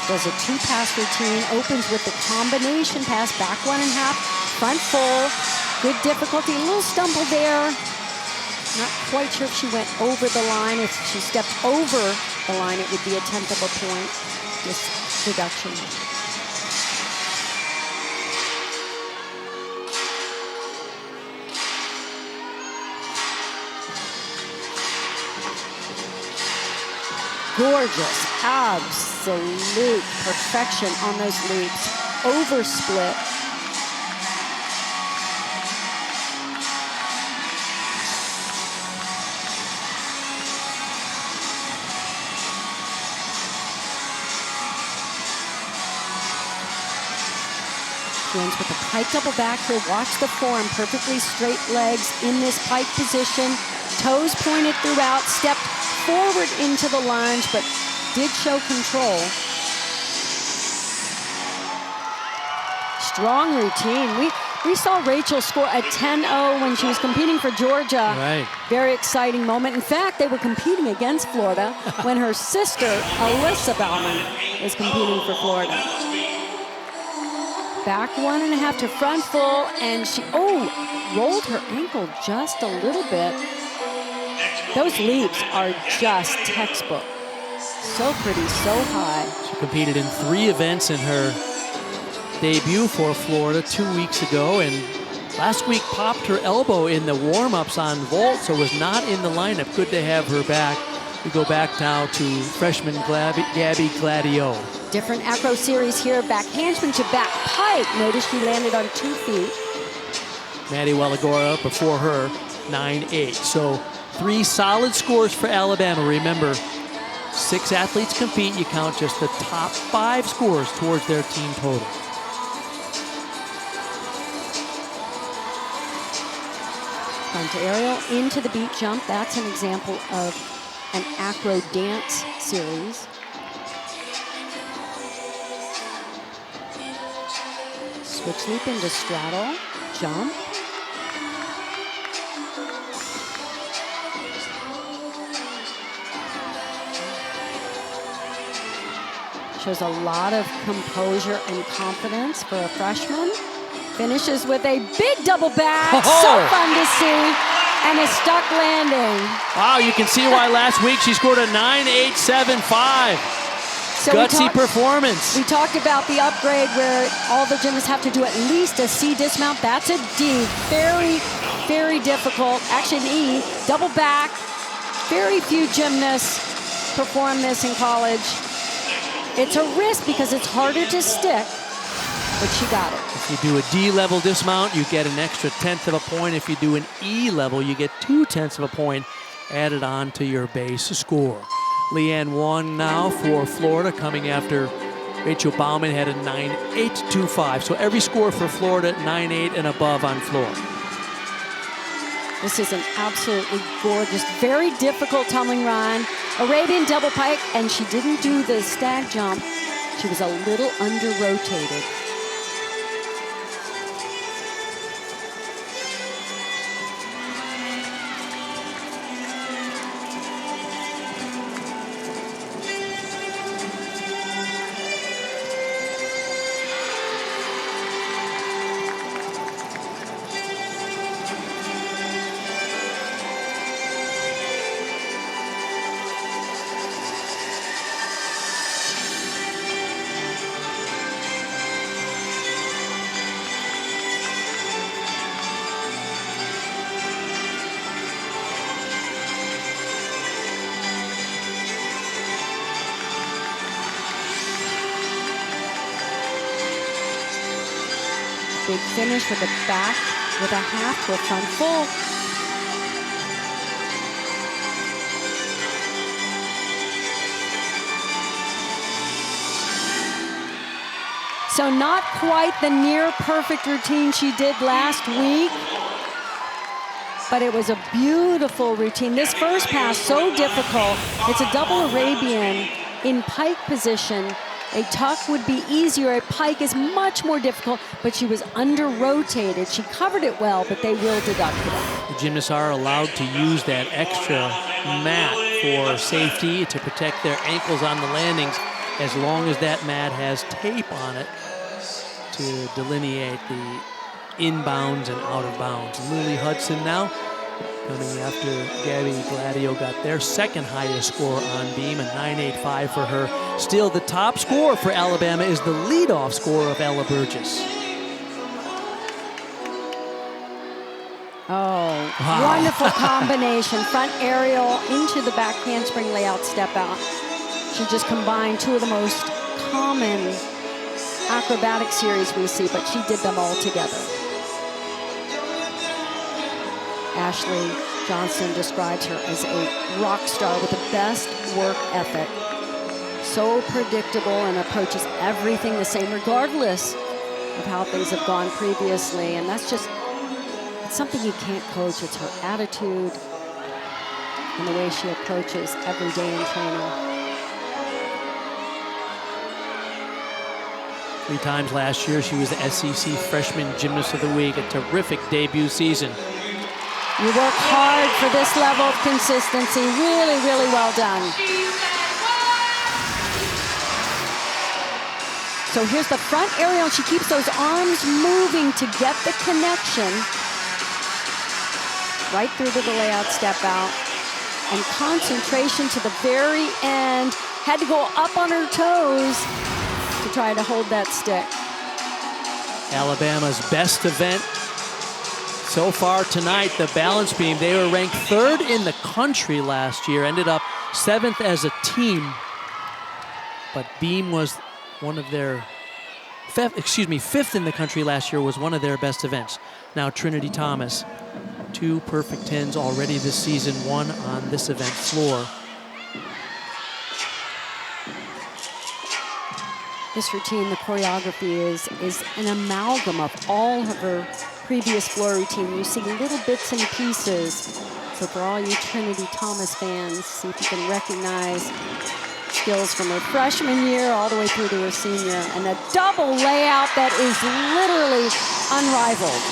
Does a 2-pass routine, opens with the combination pass, back 1.5, front full, good difficulty, a little stumble there. Not quite sure if she went over the line. If she stepped over the line, it would be a 1/10 of a point, this deduction. Gorgeous, absolute perfection on those leaps. Over split. She ends with a pike double back here. Watch the form, perfectly straight legs in this pike position. Toes pointed throughout, stepped forward into the lunge, but did show control. Strong routine. We saw Rachel score a 10-0 when she was competing for Georgia. Right. Very exciting moment. In fact, they were competing against Florida when her sister, Alyssa Bauman, was competing for Florida. Back 1.5 to front full, and she, rolled her ankle just a little bit. Those leaps are just textbook. So pretty, so high. She competed in 3 events in her debut for Florida 2 weeks ago, and last week popped her elbow in the warm-ups on vault, so was not in the lineup. Good to have her back. We go back now to freshman Gabby Gladio. Different acro series here, back handspring to back pike. Notice she landed on 2 feet. Maddie Wellagora before her, 9.8. So 3 solid scores for Alabama. Remember, 6 athletes compete. You count just the top 5 scores towards their team total. Front aerial into the beat jump. That's an example of an acro dance series. Switch leap into straddle, jump. Shows a lot of composure and confidence for a freshman. Finishes with a big double back. So fun to see. And a stuck landing. Wow, you can see why last week she scored a 9.875. So gutsy performance. We talked about the upgrade where all the gymnasts have to do at least a C dismount. That's a D. Very, very difficult. Actually, an E. Double back. Very few gymnasts perform this in college. It's a risk because it's harder to stick, but she got it. If you do a D level dismount, you get an extra 1/10 of a point. If you do an E level, you get 2/10 of a point. added on to your base score. Leanne Wong now for Florida, coming after Rachel Bauman had a 9.825. So every score for Florida, 9.8 and above on floor. This is an absolutely gorgeous, very difficult tumbling run. Arabian double pike, and she didn't do the stag jump. She was a little under-rotated. Big finish with a back, with a half to a front full. So not quite the near perfect routine she did last week, but it was a beautiful routine. This first pass, so difficult. It's a double Arabian in pike position. A tuck would be easier. A pike is much more difficult, but she was under-rotated. She covered it well, but they will deduct it. The gymnasts are allowed to use that extra mat for safety to protect their ankles on the landings, as long as that mat has tape on it to delineate the inbounds and out of bounds. Lily Hudson now coming after Gabby Gladio got their second highest score on beam, a 9.85 for her. Still, the top score for Alabama is the leadoff score of Ella Burgess. Oh, wow. Wonderful combination. Front aerial into the back handspring layout step out. She just combined two of the most common acrobatic series we see, but she did them all together. Ashley Johnson describes her as a rock star with the best work ethic. So predictable and approaches everything the same regardless of how things have gone previously. And that's just, it's something you can't coach. It's her attitude and the way she approaches every day in training. 3 times last year, she was the SEC Freshman Gymnast of the Week, a terrific debut season. You work hard for this level of consistency. Really, really well done. So here's the front aerial. She keeps those arms moving to get the connection. Right through to the layout step out. And concentration to the very end. Had to go up on her toes to try to hold that stick. Alabama's best event so far tonight, the balance beam. They were ranked 3rd in the country last year, ended up 7th as a team. But beam was one of their, 5th in the country last year, was one of their best events. Now Trinity Thomas, 2 perfect 10s already this season, 1 on this event floor. This routine, the choreography is an amalgam of all of her previous floor routine. You see little bits and pieces. So for all you Trinity Thomas fans, see if you can recognize skills from her freshman year all the way through to her senior. And a double layout that is literally unrivaled.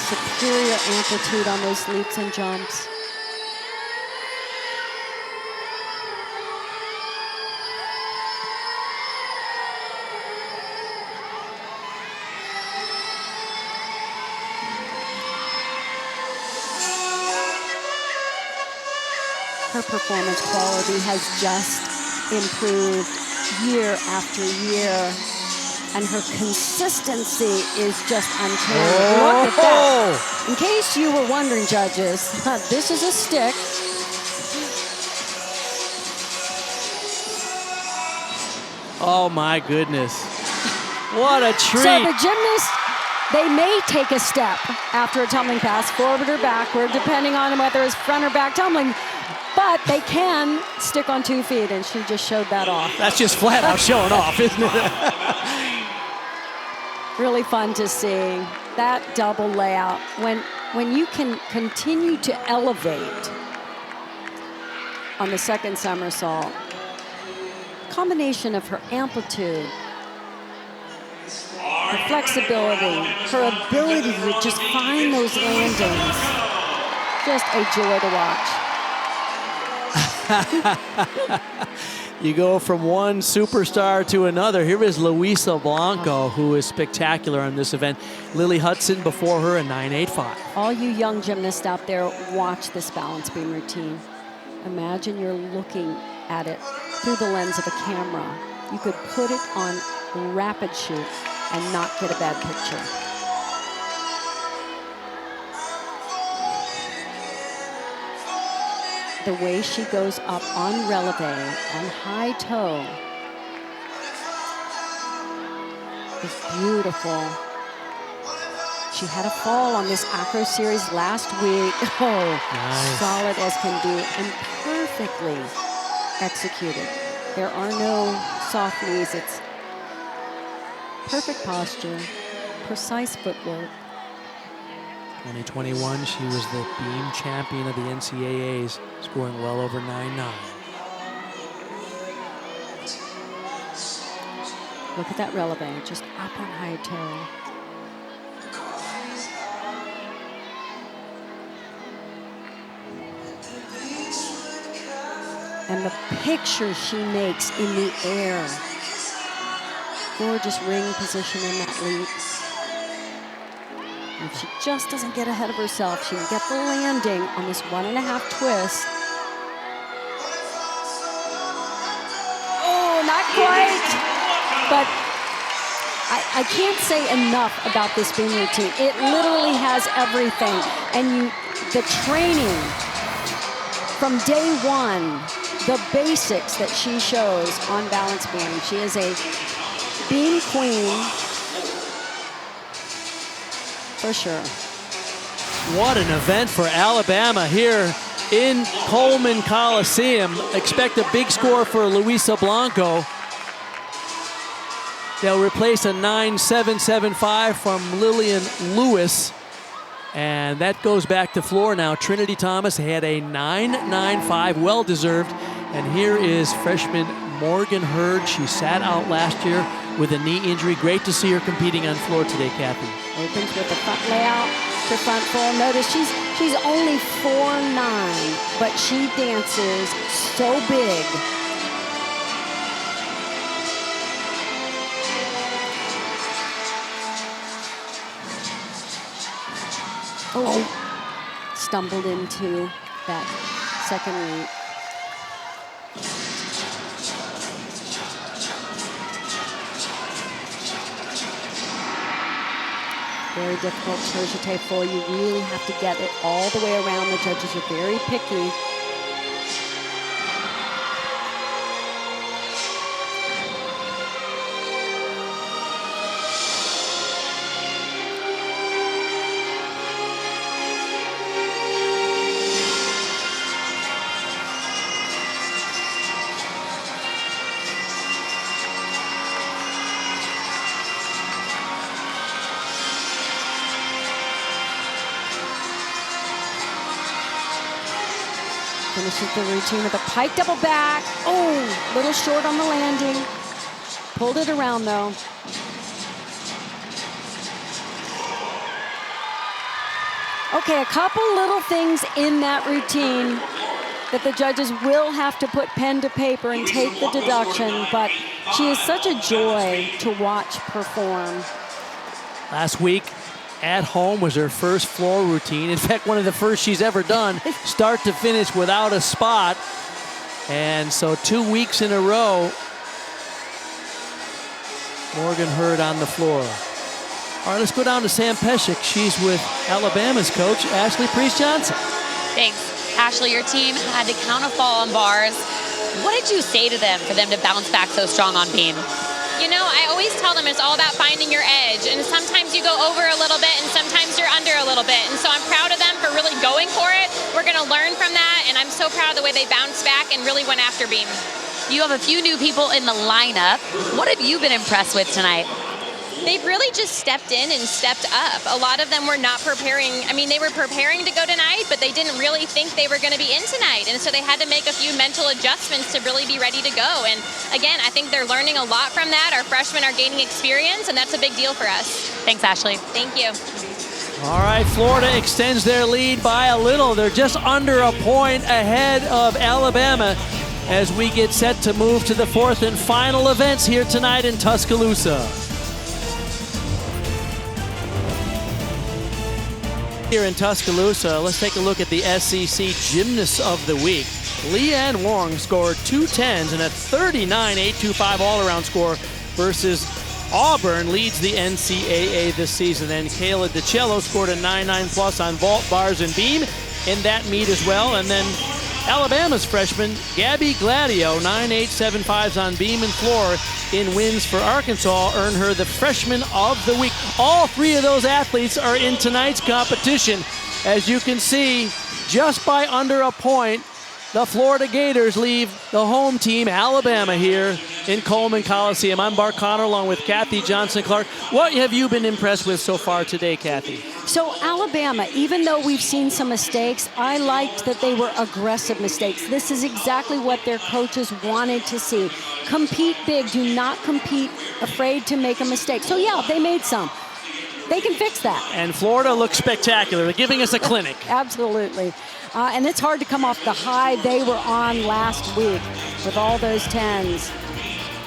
Superior amplitude on those leaps and jumps. Her performance quality has just improved year after year. And her consistency is just uncanny. Look at that. In case you were wondering, judges, this is a stick. Oh my goodness. What a treat. So the gymnast, they may take a step after a tumbling pass, forward or backward, depending on whether it's front or back tumbling, but they can stick on 2 feet, and she just showed that off. That's just flat out showing off, isn't it? Really fun to see that double layout. When you can continue to elevate on the second somersault, combination of her amplitude, her flexibility, her ability to just find those landings, just a joy to watch. You go from one superstar to another. Here is Luisa Blanco, who is spectacular on this event. Lily Hudson before her, a 9.85. All you young gymnasts out there, watch this balance beam routine. Imagine you're looking at it through the lens of a camera. You could put it on rapid shoot and not get a bad picture. The way she goes up on releve, on high toe, is beautiful. She had a fall on this acro series last week. Oh, nice. Solid as can be and perfectly executed. There are no soft knees. It's perfect posture, precise footwork. 2021, she was the beam champion of the NCAAs, scoring well over 9.9. Look at that releve, just up on high toe. And the picture she makes in the air. Gorgeous ring position in that leap. If she just doesn't get ahead of herself, she can get the landing on this 1.5 twist. Oh, not quite. But I can't say enough about this beam routine. It literally has everything. And the training from day one, the basics that she shows on balance beam. She is a beam queen. For sure. What an event for Alabama here in Coleman Coliseum. Expect a big score for Luisa Blanco. They'll replace a 9.775 from Lillian Lewis. And that goes back to floor now. Trinity Thomas had a 9.95, well-deserved. And here is freshman Morgan Hurd. She sat out last year with a knee injury. Great to see her competing on floor today, Kathy. Opens with the front layout to front full. Notice she's only 4'9", but she dances so big. Oh, stumbled into that second leap. Very difficult Turgite full. You really have to get it all the way around. The judges are very picky. Finishes the routine with a pike double back. Oh, little short on the landing. Pulled it around though. Okay, a couple little things in that routine that the judges will have to put pen to paper and take the deduction, but she is such a joy to watch perform. Last week, at home was her first floor routine. In fact, one of the first she's ever done, start to finish without a spot. And so 2 weeks in a row, Morgan Hurd on the floor. All right, let's go down to Sam Pesek. She's with Alabama's coach, Ashley Priest Johnson. Thanks. Ashley, your team had to count a fall on bars. What did you say to them for them to bounce back so strong on beam? You know, I always tell them it's all about finding your edge, and sometimes you go over a little bit and sometimes you're under a little bit, and so I'm proud of them for really going for it. We're going to learn from that, and I'm so proud of the way they bounced back and really went after beam. You have a few new people in the lineup. What have you been impressed with tonight? They've really just stepped in and stepped up. A lot of them were not preparing. I mean, they were preparing to go tonight, but they didn't really think they were going to be in tonight. And so they had to make a few mental adjustments to really be ready to go. And again, I think they're learning a lot from that. Our freshmen are gaining experience, and that's a big deal for us. Thanks, Ashley. Thank you. All right, Florida extends their lead by a little. They're just under a point ahead of Alabama as we get set to move to the fourth and final events here tonight in Tuscaloosa. Here in Tuscaloosa, let's take a look at the SEC Gymnasts of the Week. Leanne Wong scored 2 10s and a 39.825 all-around score versus Auburn leads the NCAA this season. And Kayla DiCello scored a 9.9 plus on vault, bars, and beam in that meet as well. And then Alabama's freshman Gabby Gladio, 9.875s on beam and floor in wins for Arkansas, earned her the Freshman of the Week. All three of those athletes are in tonight's competition. As you can see, just by under a point, the Florida Gators leave the home team, Alabama, here in Coleman Coliseum. I'm Bart Connor along with Kathy Johnson-Clark. What have you been impressed with so far today, Kathy? So Alabama, even though we've seen some mistakes, I liked that they were aggressive mistakes. This is exactly what their coaches wanted to see. Compete big. Do not compete afraid to make a mistake. So yeah, they made some. They can fix that. And Florida looks spectacular. They're giving us a clinic. Absolutely. And it's hard to come off the high they were on last week with all those 10s.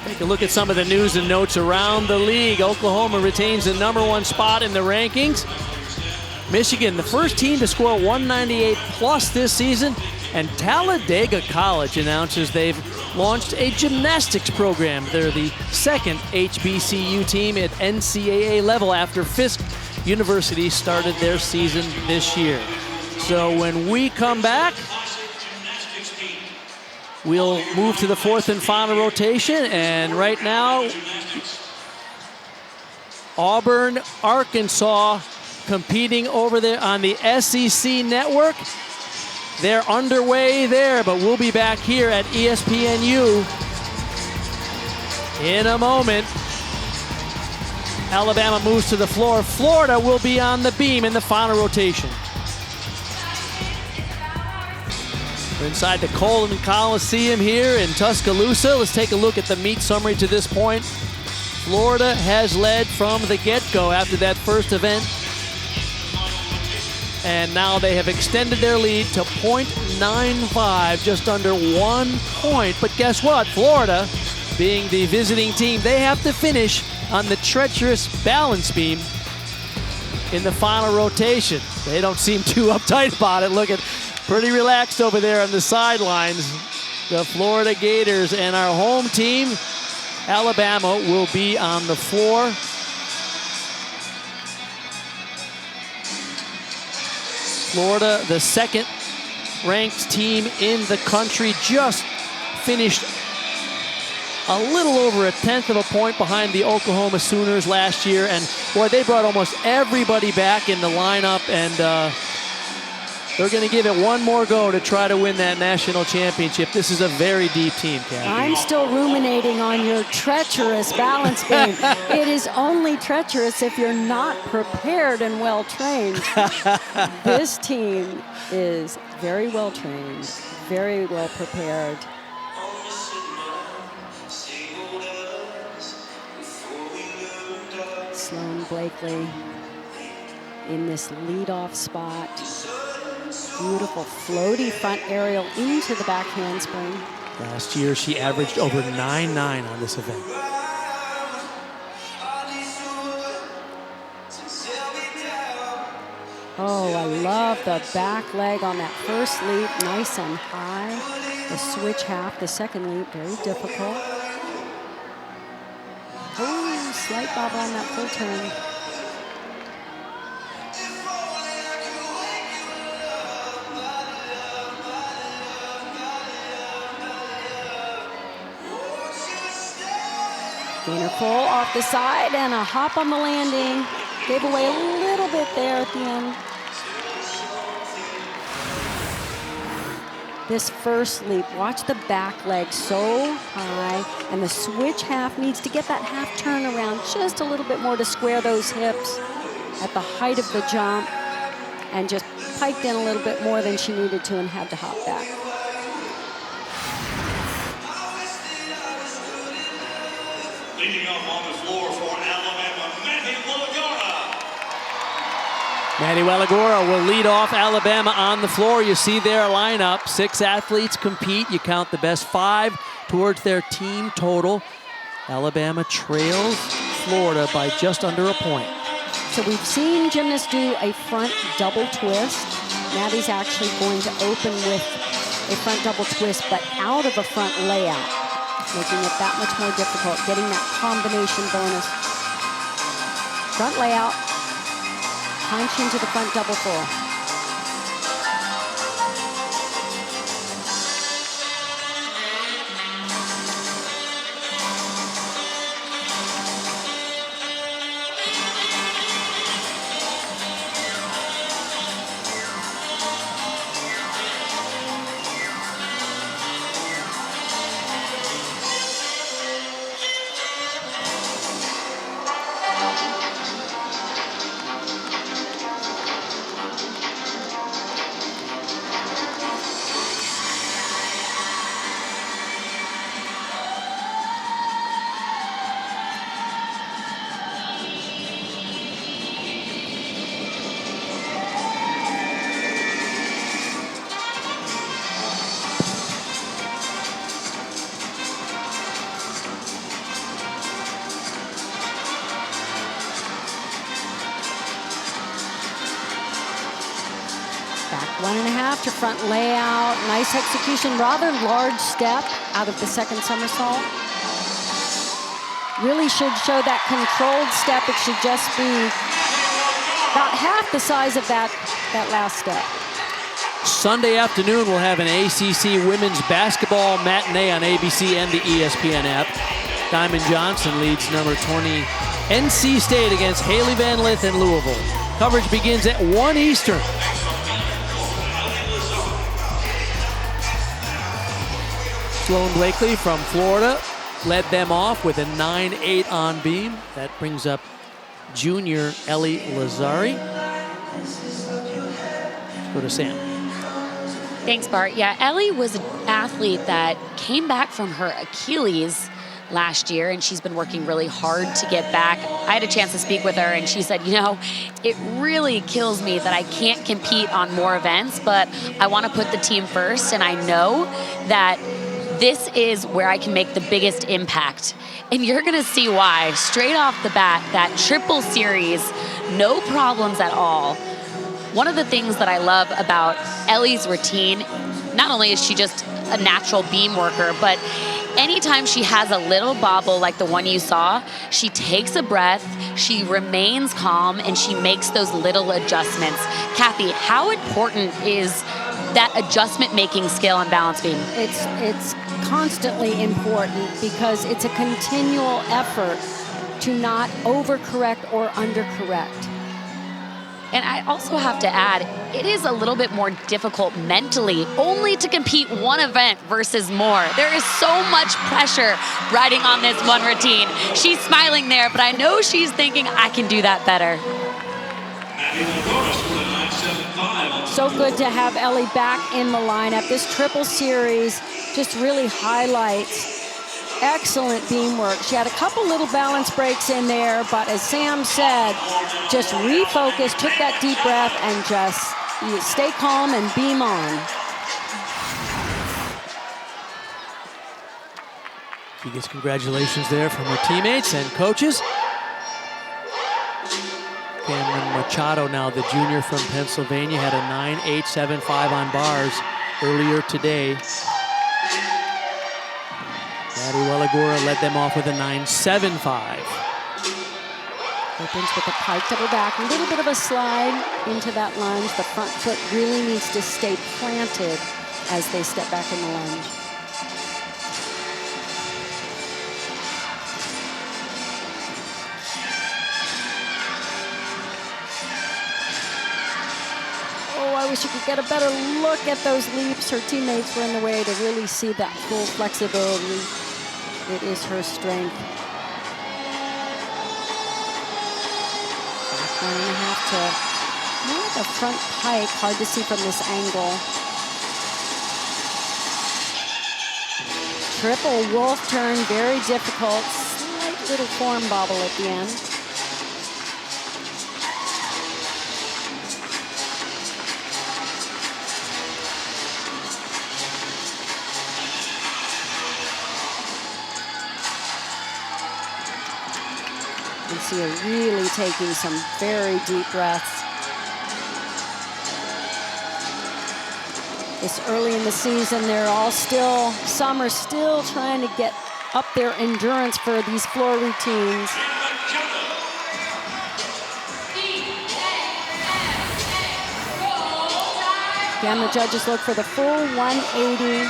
Take a look at some of the news and notes around the league. Oklahoma retains the #1 spot in the rankings. Michigan, the first team to score 198 plus this season. And Talladega College announces they've launched a gymnastics program. They're the second HBCU team at NCAA level after Fisk University started their season this year. So when we come back, we'll move to the fourth and final rotation. And right now, Auburn, Arkansas competing over there on the SEC network. They're underway there, but we'll be back here at ESPNU in a moment. Alabama moves to the floor. Florida will be on the beam in the final rotation. We're inside the Coleman Coliseum here in Tuscaloosa. Let's take a look at the meet summary to this point. Florida has led from the get-go after that first event. And now they have extended their lead to .95, just under 1 point. But guess what? Florida, being the visiting team, they have to finish on the treacherous balance beam in the final rotation. They don't seem too uptight about it. Look at, pretty relaxed over there on the sidelines. The Florida Gators and our home team, Alabama, will be on the floor. Florida, the second-ranked team in the country, just finished a little over 1/10 of a point behind the Oklahoma Sooners last year. And, boy, they brought almost everybody back in the lineup, and they're going to give it one more go to try to win that national championship. This is a very deep team, Kathy. I'm still ruminating on your treacherous balance beam. It is only treacherous if you're not prepared and well trained. This team is very well trained, very well prepared. Sloane Blakely in this leadoff spot. Beautiful floaty front aerial into the back handspring. Last year, she averaged over 9.9 on this event. Oh, I love the back leg on that first leap, nice and high. The switch half, the second leap, very difficult. Oh, slight bobble on that full turn. Full off the side and a hop on the landing. Gave away a little bit there at the end. This first leap, watch the back leg so high, and the switch half needs to get that half turn around just a little bit more to square those hips at the height of the jump, and just piked in a little bit more than she needed to and had to hop back. Leading up on the floor for Alabama, Maddie Wellagora. Maddie Wellagora will lead off Alabama on the floor. You see their lineup. 6 athletes compete. You count the best 5 towards their team total. Alabama trails Florida by just under a point. So we've seen gymnasts do a front double twist. Maddie's actually going to open with a front double twist, but out of a front layout, making it that much more difficult, getting that combination bonus. Front layout, punch into the front double full. Back 1.5 to front layout. Nice execution, rather large step out of the second somersault. Really should show that controlled step. It should just be about half the size of that last step. Sunday afternoon, we'll have an ACC women's basketball matinee on ABC and the ESPN app. Diamond Johnson leads number 20 NC State against Haley Van Lith in Louisville. Coverage begins at 1 Eastern. Sloan Blakely from Florida led them off with a 9.8 on beam. That brings up junior Ellie Lazari. Let's go to Sam. Thanks, Bart. Yeah, Ellie was an athlete that came back from her Achilles last year, and she's been working really hard to get back. I had a chance to speak with her, and she said, you know, it really kills me that I can't compete on more events, but I want to put the team first, and I know that this is where I can make the biggest impact. And you're going to see why. Straight off the bat, that triple series, no problems at all. One of the things that I love about Ellie's routine, not only is she just a natural beam worker, but anytime she has a little bobble like the one you saw, she takes a breath, she remains calm, and she makes those little adjustments. Kathy, how important is that adjustment-making skill on balance beam? It's constantly important because it's a continual effort to not overcorrect or undercorrect. And I also have to add, it is a little bit more difficult mentally only to compete one event versus more. There is so much pressure riding on this one routine. She's smiling there, but I know she's thinking, I can do that better. So good to have Ellie back in the lineup. This triple series just really highlights excellent beam work. She had a couple little balance breaks in there, but as Sam said, just refocus, took that deep breath, and just stay calm and beam on. She gets congratulations there from her teammates and coaches. Cameron Machado, now the junior from Pennsylvania, had a 9.875 on bars earlier today. Maddie Wellagora led them off with a 9.75. Opens with a pike double back, a little bit of a slide into that lunge. The front foot really needs to stay planted as they step back in the lunge. she could get a better look at those leaps. Her teammates were in the way to really see that full flexibility. It is her strength. Back 1.5 to more the front pike. Hard to see from this angle. Triple wolf turn, very difficult. Slight little form bobble at the end. You see her really taking some very deep breaths. This early in the season, some are still trying to get up their endurance for these floor routines. Again, the judges look for the full 180.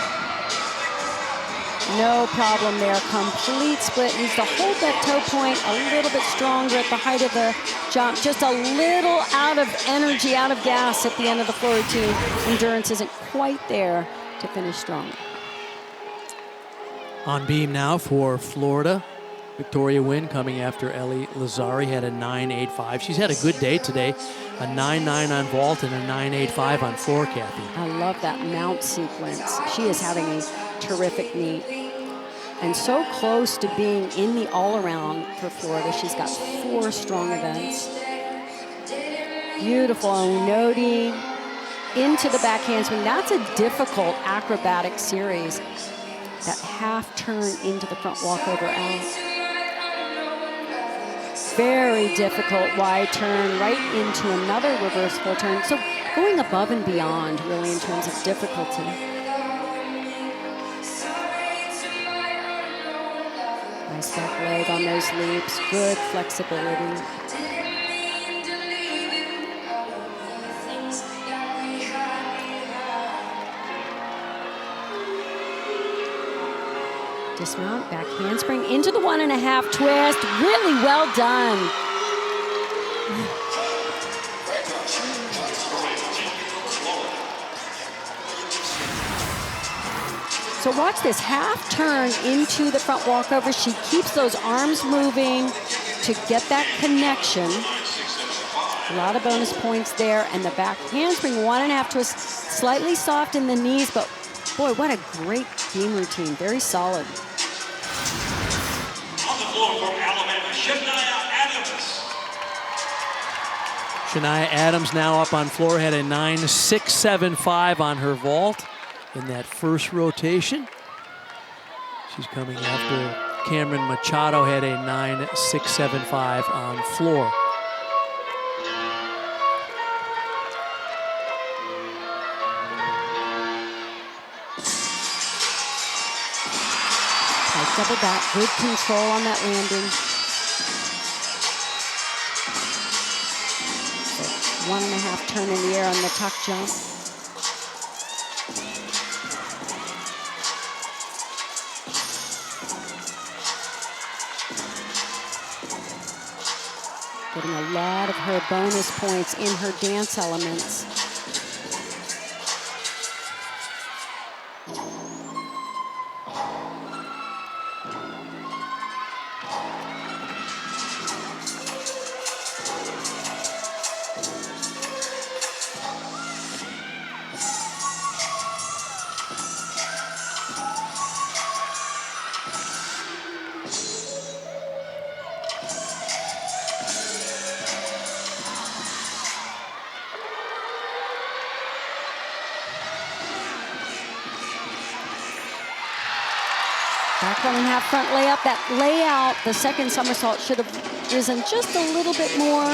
No problem there. Complete split. Needs to hold that toe point a little bit stronger at the height of the jump. Just a little out of energy, out of gas at the end of the floor routine. Endurance isn't quite there to finish strong. On beam now for Florida. Victoria Wynn coming after Ellie Lazzari, had a 9.85. She's had a good day today. A 9.9 on vault and a 9.85 on floor, Kathy. I love that mount sequence. She is having a terrific meet. And so close to being in the all-around for Florida. She's got 4 strong events. Beautiful Onodi into the back handspring. That's a difficult acrobatic series. That half turn into the front walkover out. Very difficult wide turn right into another reversible turn. So going above and beyond really in terms of difficulty. Nice back leg on those leaps, good flexibility. Dismount, back handspring into the 1.5 twist. Really well done. So watch this half turn into the front walkover. She keeps those arms moving to get that connection. A lot of bonus points there. And the back handspring, 1.5 twist, slightly soft in the knees, but boy, what a great beam routine. Very solid. On the floor from Alabama, Shania Adams. Shania Adams now up on floor, had a 9.675 on her vault in that first rotation. She's coming after Cameron Machado, had a 9.675 on floor. Double back, good control on that landing. So 1.5 turn in the air on the tuck jump. Getting a lot of her bonus points in her dance elements. Back 1.5 front layup. That layout, the second somersault should have risen just a little bit more.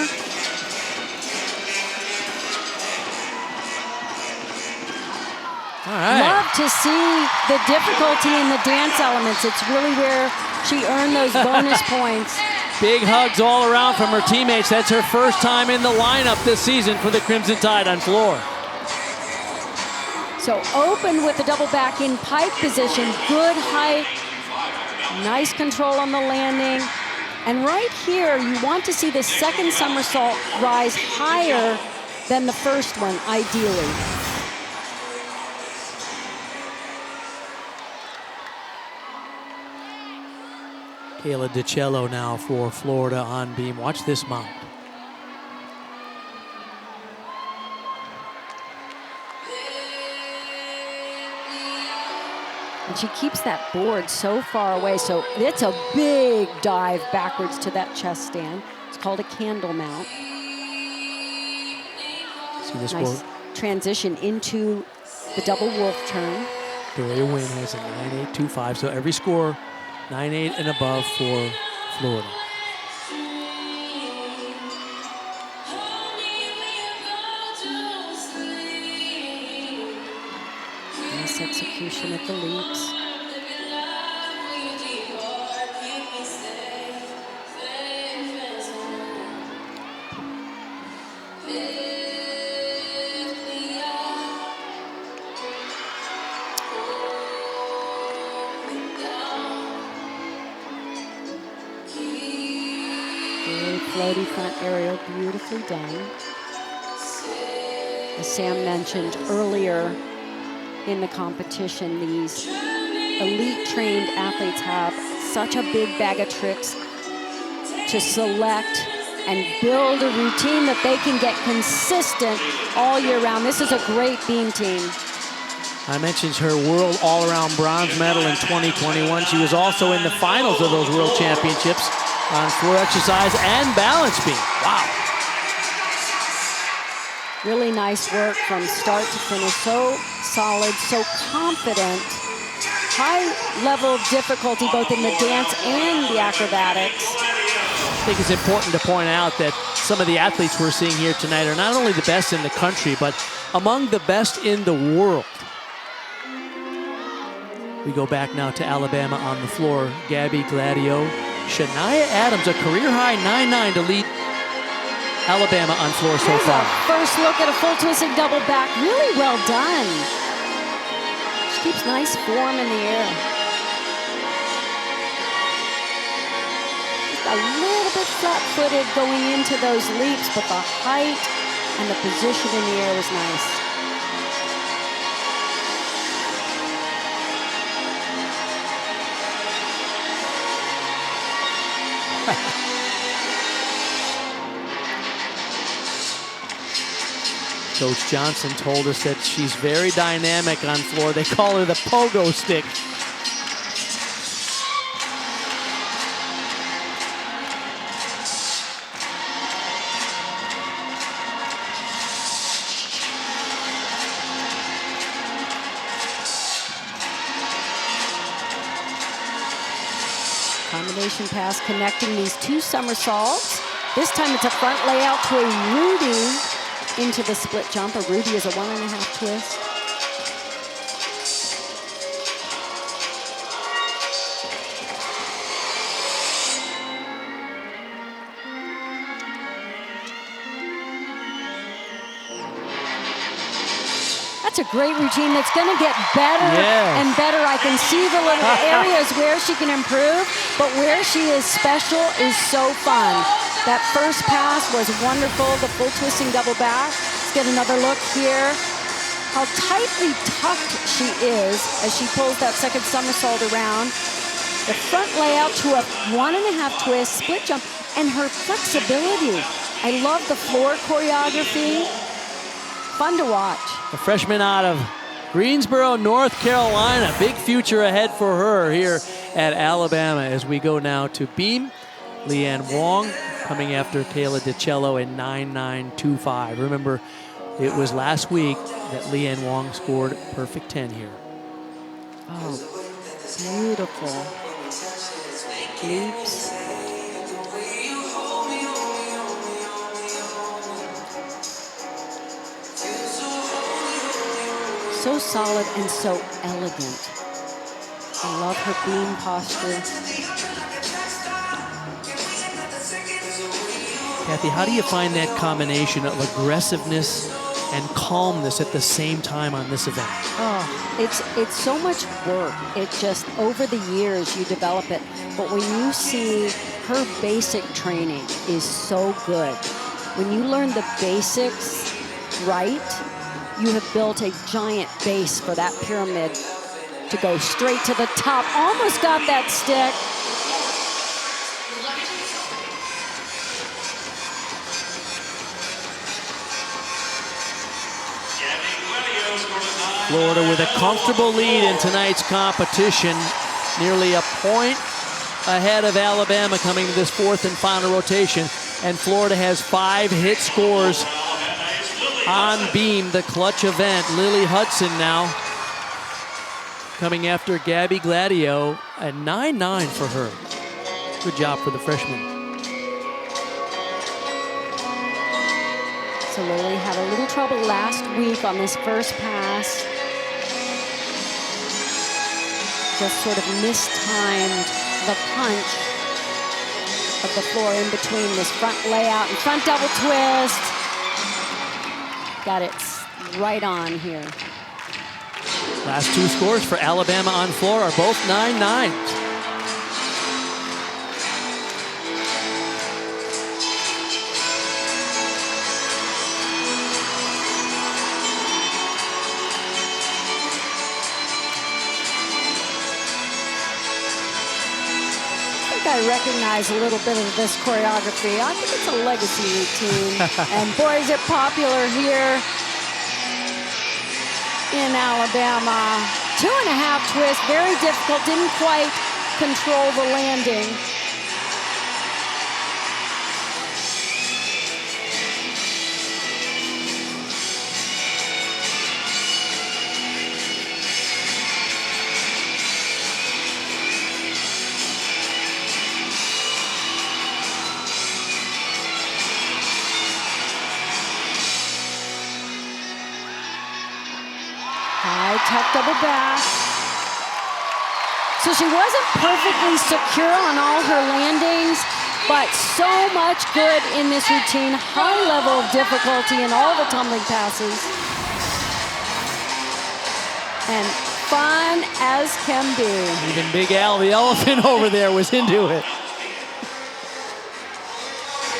All right. Love to see the difficulty in the dance elements. It's really where she earned those bonus points. Big hugs all around from her teammates. That's her first time in the lineup this season for the Crimson Tide on floor. So open with the double back in pike position, good height, nice control on the landing. And right here, you want to see the second somersault rise higher than the first one, ideally. Kayla DiCello now for Florida on beam. Watch this mount. And she keeps that board so far away, so it's a big dive backwards to that chest stand. It's called a candle mount. See this Nice board? transition into the double wolf turn. Doria Wynn has a 9.825, so every score 9.8 and above for Florida. Nice execution at the leaps. Floaty front aerial, beautifully done. As Sam mentioned earlier in the competition, these elite trained athletes have such a big bag of tricks to select and build a routine that they can get consistent all year round. This is a great beam team. I mentioned her world all-around bronze medal in 2021. She was also in the finals of those world championships on floor exercise and balance beam. Wow. Really nice work from start to finish. So solid, so confident. High level of difficulty both in the dance and the acrobatics. I think it's important to point out that some of the athletes we're seeing here tonight are not only the best in the country, but among the best in the world. We go back now to Alabama on the floor. Gabby Gladio, Shania Adams, a career-high 9.9 to lead Alabama on floor so far. First look at a full twisting double back. Really well done. She keeps nice form in the air. Just a little bit flat-footed going into those leaps, but the height and the position in the air was nice. Coach Johnson told us that she's very dynamic on floor. They call her the pogo stick. Combination pass connecting these two somersaults. This time it's a front layout to a Rudy into the split jump. A Rudy is a 1.5 twist. That's a great routine that's going to get better and better. I can see the little areas where she can improve, but where she is special is so fun. That first pass was wonderful, the full twisting double back. Let's get another look here. How tightly tucked she is as she pulls that second somersault around. The front layout to a 1.5 twist, split jump, and her flexibility. I love the floor choreography. Fun to watch. A freshman out of Greensboro, North Carolina. Big future ahead for her here at Alabama as we go now to beam. Leanne Wong coming after Kayla DiCello in 9.925. Remember, it was last week that Leanne Wong scored perfect 10 here. Oh, beautiful. Leaps. So solid and so elegant. I love her beam posture. Kathy, how do you find that combination of aggressiveness and calmness at the same time on this event? Oh, it's so much work. It just, over the years, you develop it. But when you see her basic training is so good. When you learn the basics right, you have built a giant base for that pyramid to go straight to the top. Almost got that stick. Florida with a comfortable lead in tonight's competition. Nearly a point ahead of Alabama coming to this fourth and final rotation. And Florida has 5 hit scores on beam, the clutch event. Lily Hudson now coming after Gabby Gladio at 9-9 for her. Good job for the freshman. So Lily had a little trouble last week on this first pass. Just sort of mistimed the punch of the floor in between this front layout and front double twist. Got it right on here. Last 2 scores for Alabama on floor are both 9-9s. I recognize a little bit of this choreography. I think it's a legacy routine. And boy, is it popular here in Alabama. 2.5 twists, very difficult, didn't quite control the landing. Tuck double back. So she wasn't perfectly secure on all her landings, but so much good in this routine. High level of difficulty in all the tumbling passes. And fun as can be. Even Big Al, the elephant over there, was into it.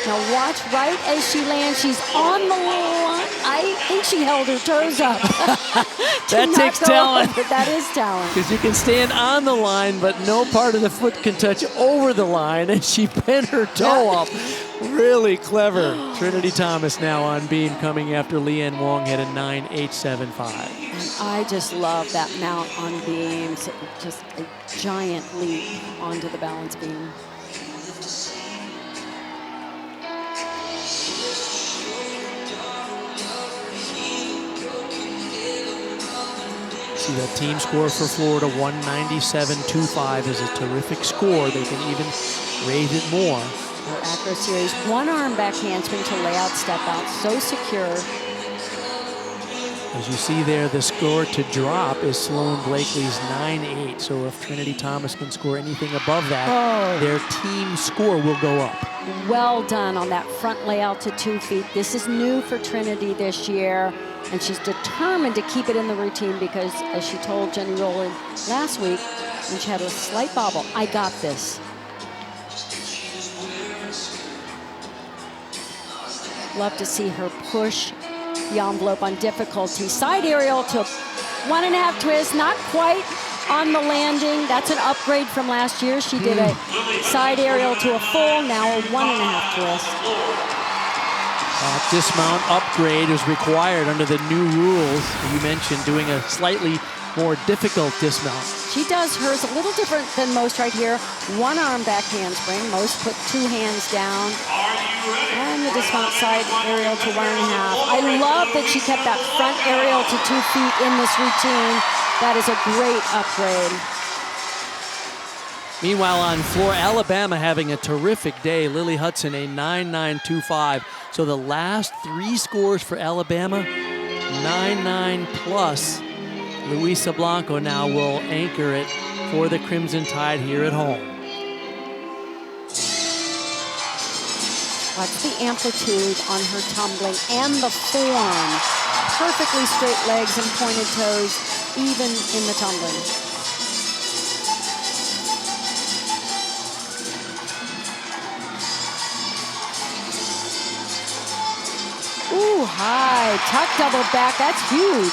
Now watch right as she lands. She's on the line. I think she held her toes up. That takes talent. That is talent. Because you can stand on the line, but no part of the foot can touch over the line, and she bent her toe up. Really clever. Trinity Thomas now on beam, coming after Leanne Wong had a 9.875. And I just love that mount on beam. So just a giant leap onto the balance beam. See that team score for Florida, 197.25 is a terrific score. They can even raise it more. Her accuracy is 1 arm back handspring to layout step out, so secure. As you see there, the score to drop is Sloane Blakely's 9.8. So if Trinity Thomas can score anything above that, their team score will go up. Well done on that front layout to 2 feet. This is new for Trinity this year. And she's determined to keep it in the routine because, as she told Jenny Rowland last week, when she had a slight bobble, I got this. Love to see her push the envelope on difficulty. Side aerial to 1.5 twist, not quite on the landing. That's an upgrade from last year. She did a side aerial to a full, now a 1.5 twist. That dismount upgrade is required under the new rules. You mentioned doing a slightly more difficult dismount. She does hers a little different than most right here. 1 arm back handspring. Most put 2 hands down. And the dismount side aerial to 1.5. I love that she kept that front aerial to 2 feet in this routine. That is a great upgrade. Meanwhile, on floor, Alabama having a terrific day. Lily Hudson, a 9.925. So the last 3 scores for Alabama, 9.9 plus. Luisa Blanco now will anchor it for the Crimson Tide here at home. Watch the amplitude on her tumbling and the form. Perfectly straight legs and pointed toes, even in the tumbling. Ooh, high tuck double back. That's huge.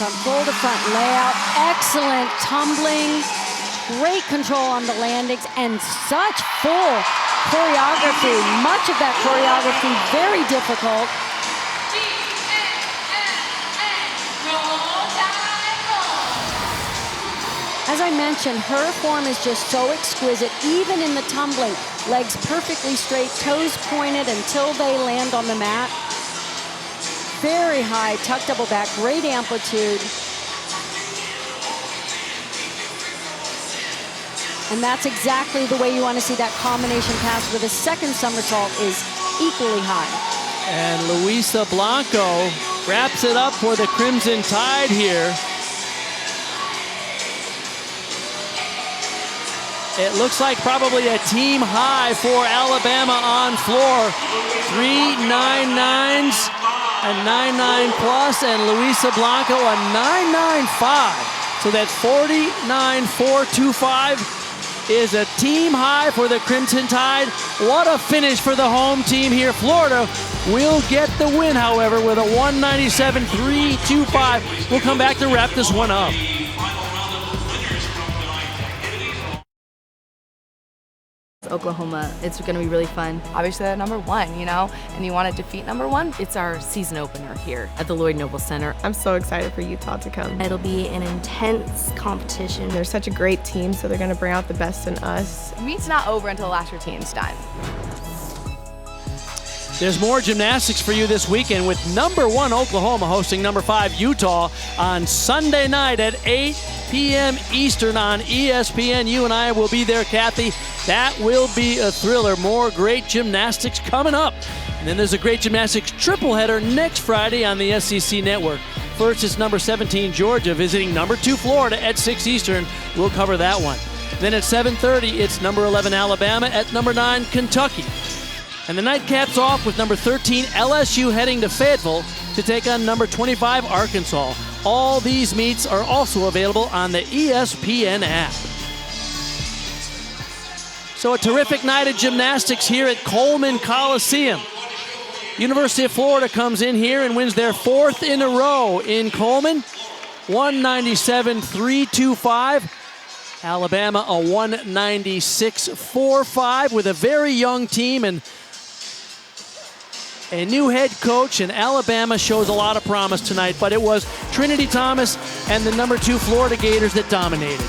From full to front layout, excellent tumbling, great control on the landings, and such full choreography. Much of that choreography very difficult. As I mentioned, her form is just so exquisite, even in the tumbling. Legs perfectly straight, toes pointed until they land on the mat. Very high tuck double back, great amplitude. And that's exactly the way you want to see that combination pass, where the second somersault is equally high. And Luisa Blanco wraps it up for the Crimson Tide here. It looks like probably a team high for Alabama on floor. 3 9.9s, a 9.9 plus, and Luisa Blanco a 9.95. So that 49.425 is a team high for the Crimson Tide. What a finish for the home team here. Florida will get the win, however, with a 197.325. We'll come back to wrap this one up. Oklahoma, it's going to be really fun. Obviously they're #1, you know, and you want to defeat #1. It's our season opener here at the Lloyd Noble Center. I'm so excited for Utah to come. It'll be an intense competition. They're such a great team, so they're going to bring out the best in us. Meet's not over until the last routine's done. There's more gymnastics for you this weekend with #1 Oklahoma hosting #5 Utah on Sunday night at 8 p.m. Eastern on ESPN. You and I will be there, Kathy. That will be a thriller. More great gymnastics coming up. And then there's a great gymnastics triple header next Friday on the SEC Network. First is #17 Georgia visiting #2 Florida at 6 Eastern. We'll cover that one. Then at 7:30, it's #11 Alabama at #9 Kentucky. And the night caps off with #13 LSU heading to Fayetteville to take on #25 Arkansas. All these meets are also available on the ESPN app. So a terrific night of gymnastics here at Coleman Coliseum. University of Florida comes in here and wins their 4th in a row in Coleman. 197.325. Alabama a 196.45 with a very young team and a new head coach, and Alabama shows a lot of promise tonight, but it was Trinity Thomas and the #2 Florida Gators that dominated.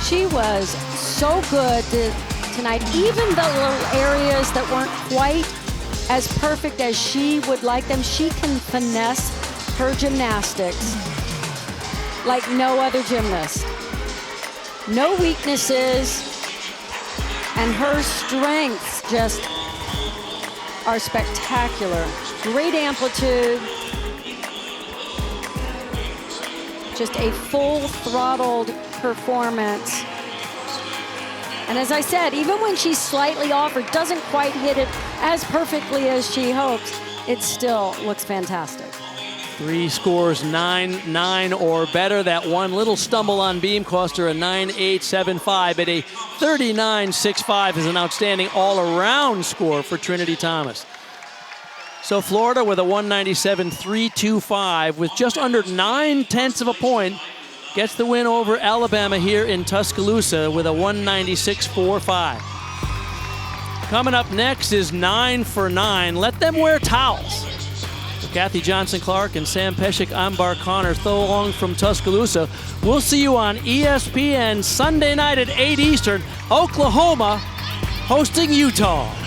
She was so good tonight, even the little areas that weren't quite as perfect as she would like them. She can finesse her gymnastics like no other gymnast. No weaknesses, and her strengths just are spectacular. Great amplitude. Just a full-throttled performance. And as I said, even when she's slightly off or doesn't quite hit it as perfectly as she hopes, it still looks fantastic. 3 scores 9-9 or better. That one little stumble on beam cost her a 9.875, but a 39.65 is an outstanding all-around score for Trinity Thomas. So Florida with a 197.325 with just under 9/10 of a point gets the win over Alabama here in Tuscaloosa with a 196.45. Coming up next is 9 for 9. Let them wear towels. Kathy Johnson-Clark and Sam Pesek, I'm Bart Connors, so long from Tuscaloosa. We'll see you on ESPN Sunday night at 8 Eastern. Oklahoma hosting Utah.